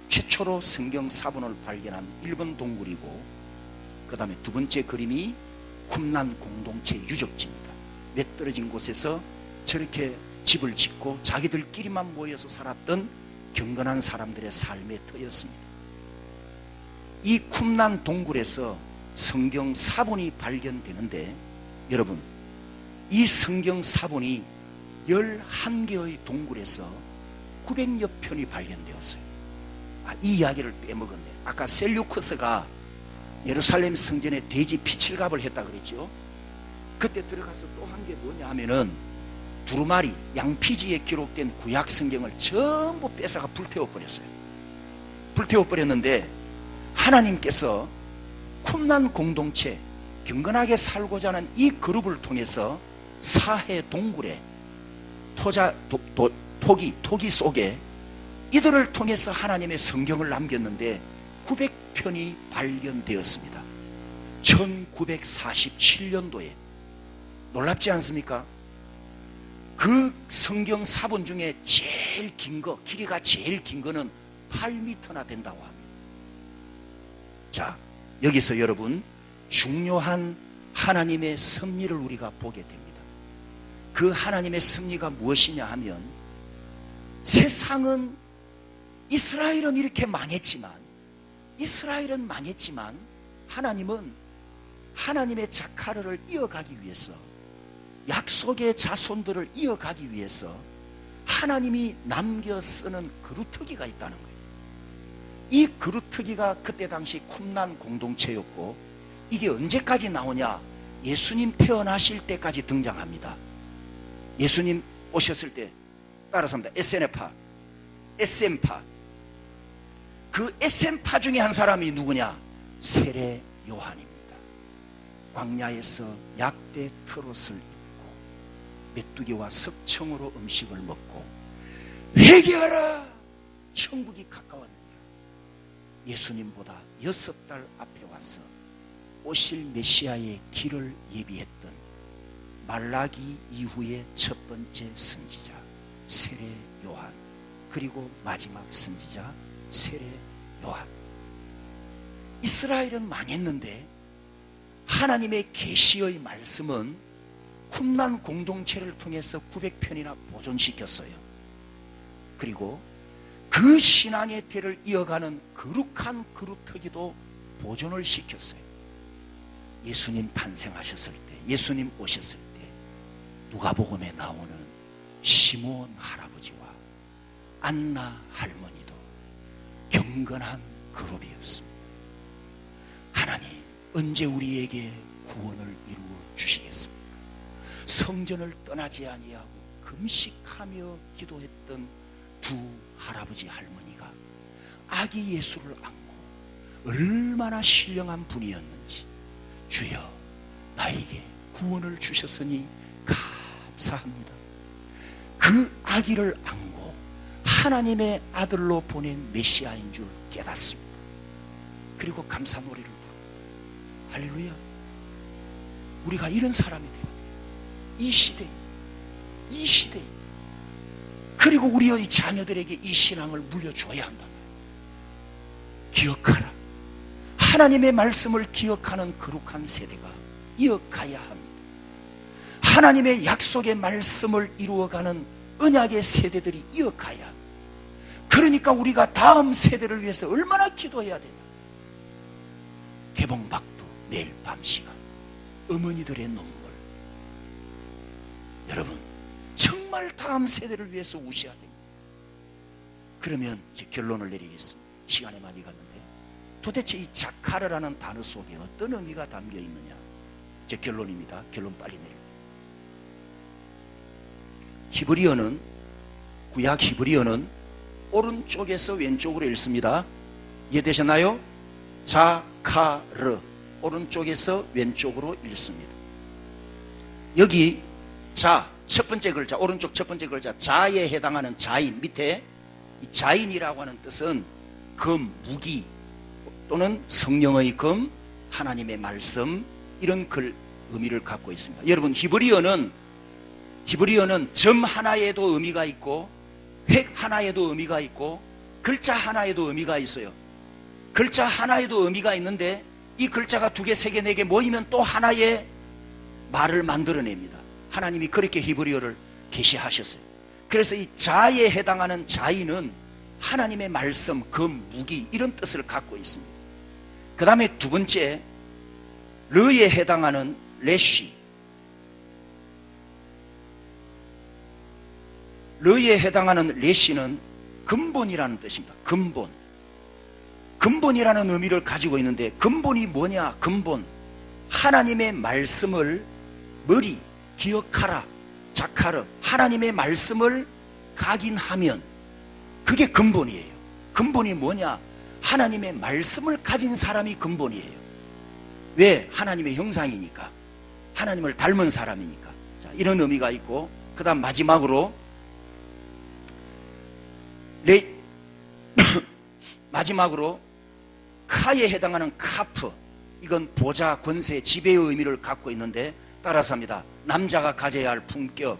최초로 성경 사본을 발견한 일본 동굴이고, 그 다음에 두 번째 그림이 쿰란 공동체 유적지입니다. 맷떨어진 곳에서 저렇게 집을 짓고 자기들끼리만 모여서 살았던 경건한 사람들의 삶의 터였습니다. 이 쿰란 동굴에서 성경 사본이 발견되는데, 여러분, 이 성경 사본이 11개의 동굴에서 900여 편이 발견되었어요. 이 이야기를 빼먹었네. 아까 셀류크스가 예루살렘 성전에 돼지 피칠갑을 했다 그랬죠. 그때 들어가서 또 한 게 뭐냐 하면은 두루마리, 양피지에 기록된 구약 성경을 전부 뺏어가 불태워버렸어요. 불태워버렸는데, 하나님께서 쿰란 공동체, 경건하게 살고자 하는 이 그룹을 통해서 사해 동굴에 토기 속에 이들을 통해서 하나님의 성경을 남겼는데 900편이 발견되었습니다. 1947년도에. 놀랍지 않습니까? 그 성경 사본 중에 제일 긴 거, 길이가 제일 긴 거는 8m나 된다고 합니다. 자, 여기서 여러분, 중요한 하나님의 섭리를 우리가 보게 됩니다. 그 하나님의 섭리가 무엇이냐 하면, 세상은 이스라엘은 이렇게 망했지만 하나님은 하나님의 자카르를 이어가기 위해서, 약속의 자손들을 이어가기 위해서 하나님이 남겨 쓰는 그루터기가 있다는 거예요. 이 그루터기가 그때 당시 쿰란 공동체였고, 이게 언제까지 나오냐? 예수님 태어나실 때까지 등장합니다. 예수님 오셨을 때, 따라서 합니다. SM파. 그 SM파 중에 한 사람이 누구냐? 세례 요한입니다. 광야에서 약대 트롯을 입고 메뚜기와 석청으로 음식을 먹고, 회개하라! 천국이 가까웠느니라. 예수님보다 6달 앞에 와서 오실 메시아의 길을 예비했던 말라기 이후의 첫 번째 선지자 세례 요한, 그리고 마지막 선지자 세례 요한. 이스라엘은 망했는데 하나님의 계시의 말씀은 쿰란 공동체를 통해서 900편이나 보존시켰어요. 그리고 그 신앙의 대를 이어가는 거룩한 그루터기도 보존을 시켰어요. 예수님 탄생하셨을 때, 예수님 오셨을 때 누가복음에 나오는 시므온 할아버지와 안나 할머니도 경건한 그룹이었습니다. 하나님, 언제 우리에게 구원을 이루어 주시겠습니까? 성전을 떠나지 아니하고 금식하며 기도했던 두 할아버지 할머니가 아기 예수를 안고 얼마나 신령한 분이었는지, 주여 나에게 구원을 주셨으니 감사합니다. 그 아기를 안고 하나님의 아들로 보낸 메시아인 줄 깨닫습니다. 그리고 감사 노래를 부릅니다. 할렐루야. 우리가 이런 사람이 되어야 돼요. 이 시대에 그리고 우리의 자녀들에게 이 신앙을 물려줘야 한다. 기억하라. 하나님의 말씀을 기억하는 거룩한 세대가 이어가야 합니다. 하나님의 약속의 말씀을 이루어가는 언약의 세대들이 이어가야 합니다. 그러니까 우리가 다음 세대를 위해서 얼마나 기도해야 되냐. 개봉박두 매일 밤 시간, 어머니들의 눈물. 여러분 정말 다음 세대를 위해서 우셔야 됩니다. 그러면 이제 결론을 내리겠습니다. 시간이 많이 갔는데 도대체 이 자카르라는 단어 속에 어떤 의미가 담겨 있느냐. 제 결론입니다. 결론 빨리 내릴게요. 히브리어는, 구약 히브리어는 오른쪽에서 왼쪽으로 읽습니다. 이해되셨나요? 자카르, 오른쪽에서 왼쪽으로 읽습니다. 여기 자, 첫 번째 글자, 오른쪽 첫 번째 글자 자에 해당하는 자인, 밑에 이 자인이라고 하는 뜻은 금, 무기 또는 성령의 금, 하나님의 말씀, 이런 의미를 갖고 있습니다. 여러분 히브리어는 점 하나에도 의미가 있고 획 하나에도 의미가 있고 글자 하나에도 의미가 있어요. 글자 하나에도 의미가 있는데 이 글자가 2개, 3개, 4개 모이면 또 하나의 말을 만들어냅니다. 하나님이 그렇게 히브리어를 계시하셨어요. 그래서 이 자에 해당하는 자인은 하나님의 말씀, 금, 무기 이런 뜻을 갖고 있습니다. 그 다음에 두 번째 르에 해당하는 레쉬, 르에 해당하는 레시는 근본이라는 뜻입니다. 근본이라는 의미를 가지고 있는데 근본이 뭐냐? 근본, 하나님의 말씀을 머리, 기억하라, 자카르, 하나님의 말씀을 각인하면 그게 근본이에요. 근본이 뭐냐? 하나님의 말씀을 가진 사람이 근본이에요. 왜? 하나님의 형상이니까, 하나님을 닮은 사람이니까. 자, 이런 의미가 있고, 그 다음 마지막으로 마지막으로 카에 해당하는 카프, 이건 보좌, 권세, 지배의 의미를 갖고 있는데 따라서 합니다. 남자가 가져야 할 품격.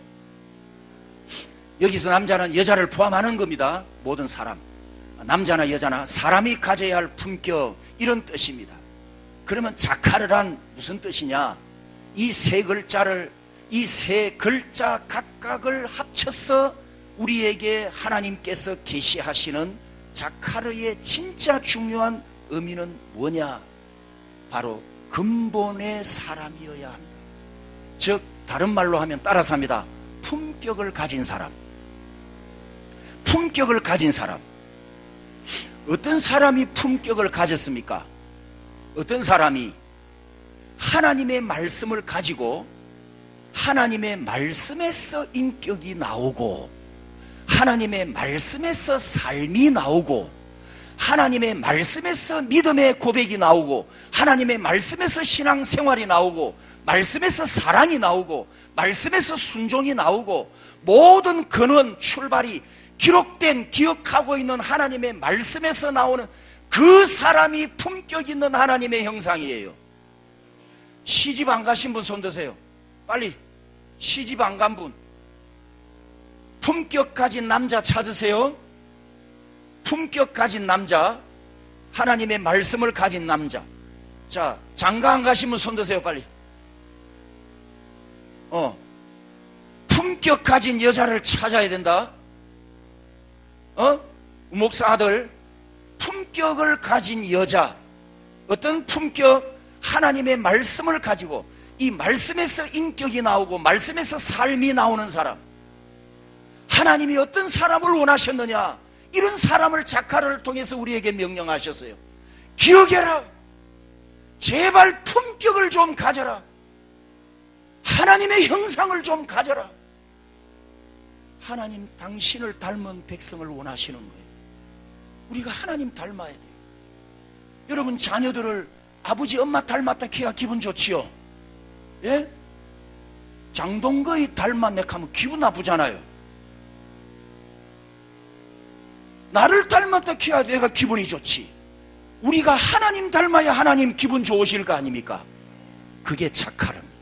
여기서 남자는 여자를 포함하는 겁니다. 모든 사람, 남자나 여자나 사람이 가져야 할 품격, 이런 뜻입니다. 그러면 자카르란 무슨 뜻이냐? 이 세 글자 각각을 합쳐서 우리에게 하나님께서 계시하시는 자카르의 진짜 중요한 의미는 뭐냐? 바로 근본의 사람이어야 한다. 즉 다른 말로 하면 따라서 합니다. 품격을 가진 사람. 품격을 가진 사람. 어떤 사람이 품격을 가졌습니까? 어떤 사람이 하나님의 말씀을 가지고 하나님의 말씀에서 인격이 나오고 하나님의 말씀에서 삶이 나오고 하나님의 말씀에서 믿음의 고백이 나오고 하나님의 말씀에서 신앙생활이 나오고 말씀에서 사랑이 나오고 말씀에서 순종이 나오고 모든 근원, 출발이 기록된, 기억하고 있는 하나님의 말씀에서 나오는 그 사람이 품격 있는 하나님의 형상이에요. 시집 안 가신 분 손 드세요. 빨리. 시집 안 간 분, 품격 가진 남자 찾으세요. 품격 가진 남자, 하나님의 말씀을 가진 남자. 자, 장가 안 가신 분 손 드세요. 빨리. 품격 가진 여자를 찾아야 된다. 목사 아들, 품격을 가진 여자. 어떤 품격? 하나님의 말씀을 가지고 이 말씀에서 인격이 나오고 말씀에서 삶이 나오는 사람. 하나님이 어떤 사람을 원하셨느냐? 이런 사람을 자카르를 통해서 우리에게 명령하셨어요. 기억해라. 제발 품격을 좀 가져라. 하나님의 형상을 좀 가져라. 하나님 당신을 닮은 백성을 원하시는 거예요. 우리가 하나님 닮아야 돼요. 여러분 자녀들을 아버지 엄마 닮았다 키야 기분 좋지요? 예? 장동거의 닮았네 하면 기분 나쁘잖아요. 나를 닮았다 키야 내가 기분이 좋지. 우리가 하나님 닮아야 하나님 기분 좋으실 거 아닙니까? 그게 자카르입니다.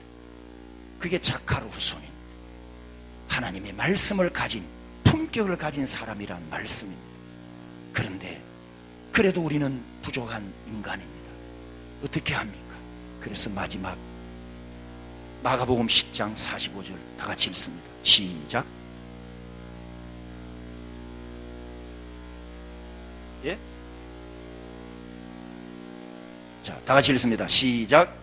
그게 자카르 후손입니다. 하나님의 말씀을 가진, 품격을 가진 사람이란 말씀입니다. 그런데 그래도 우리는 부족한 인간입니다. 어떻게 합니까? 그래서 마지막 마가복음 10장 45절 다 같이 읽습니다. 시작. 예? 자, 다 같이 읽습니다. 시작.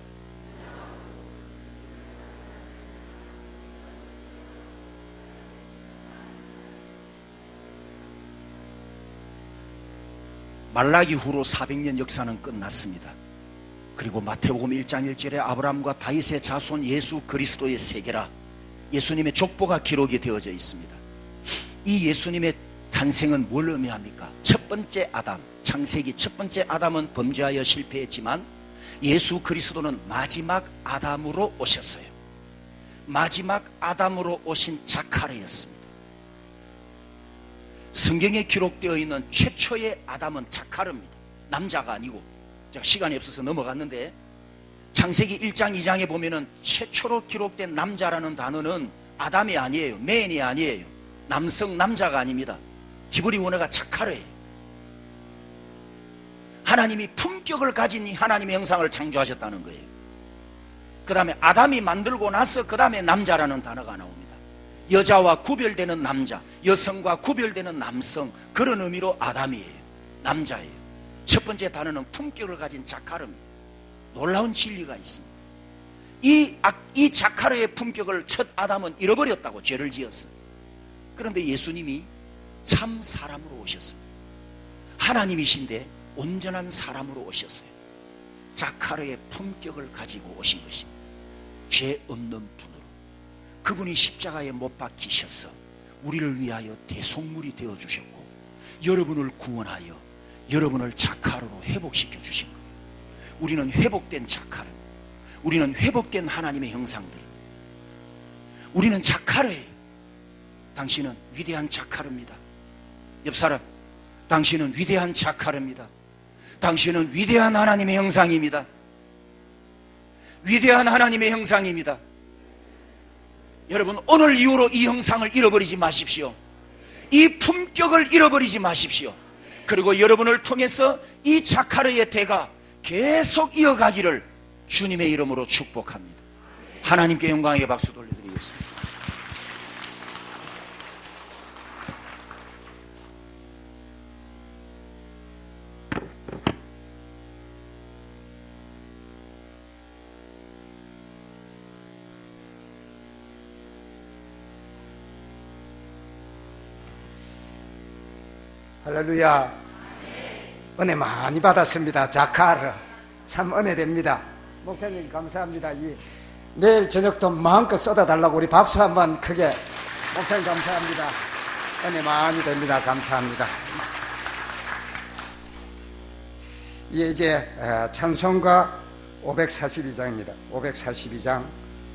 말라기 후로 400년 역사는 끝났습니다. 그리고 마태복음 1장 1절에 아브라함과 다윗의 자손 예수 그리스도의 세계라, 예수님의 족보가 기록이 되어져 있습니다. 이 예수님의 탄생은 뭘 의미합니까? 첫 번째 아담, 창세기 첫 번째 아담은 범죄하여 실패했지만 예수 그리스도는 마지막 아담으로 오셨어요. 마지막 아담으로 오신 자카르였습니다. 성경에 기록되어 있는 최초의 아담은 자카르입니다. 남자가 아니고, 제가 시간이 없어서 넘어갔는데 창세기 1장 2장에 보면은 최초로 기록된 남자라는 단어는 아담이 아니에요. 맨이 아니에요. 남성 남자가 아닙니다. 히브리 원어가 자카르예요. 하나님이 품격을 가진 하나님의 형상을 창조하셨다는 거예요. 그 다음에 아담이 만들고 나서 그 다음에 남자라는 단어가 나옵니다. 여자와 구별되는 남자, 여성과 구별되는 남성, 그런 의미로 아담이에요. 남자예요. 첫 번째 단어는 품격을 가진 자카르입니다. 놀라운 진리가 있습니다. 이 자카르의 품격을 첫 아담은 잃어버렸다고 죄를 지었어요. 그런데 예수님이 참 사람으로 오셨습니다. 하나님이신데 온전한 사람으로 오셨어요. 자카르의 품격을 가지고 오신 것입니다. 죄 없는 분으로 그분이 십자가에 못 박히셔서 우리를 위하여 대속물이 되어주셨고, 여러분을 구원하여 여러분을 자카르로 회복시켜 주신 거예요. 우리는 회복된 자카르, 우리는 회복된 하나님의 형상들, 우리는 자카르예요. 당신은 위대한 자카르입니다. 옆 사람, 당신은 위대한 자카르입니다. 당신은 위대한 하나님의 형상입니다. 위대한 하나님의 형상입니다. 여러분, 오늘 이후로 이 형상을 잃어버리지 마십시오. 이 품격을 잃어버리지 마십시오. 그리고 여러분을 통해서 이 자카르의 대가 계속 이어가기를 주님의 이름으로 축복합니다. 하나님께 영광의 박수 돌려드리겠습니다. 할렐루야. 은혜 많이 받았습니다. 자카르 참 은혜됩니다. 목사님 감사합니다. 내일 저녁도 마음껏 쏟아달라고 우리 박수 한번 크게. 목사님 감사합니다. 은혜 많이 됩니다. 감사합니다. 이제 찬송가 542장입니다. 542장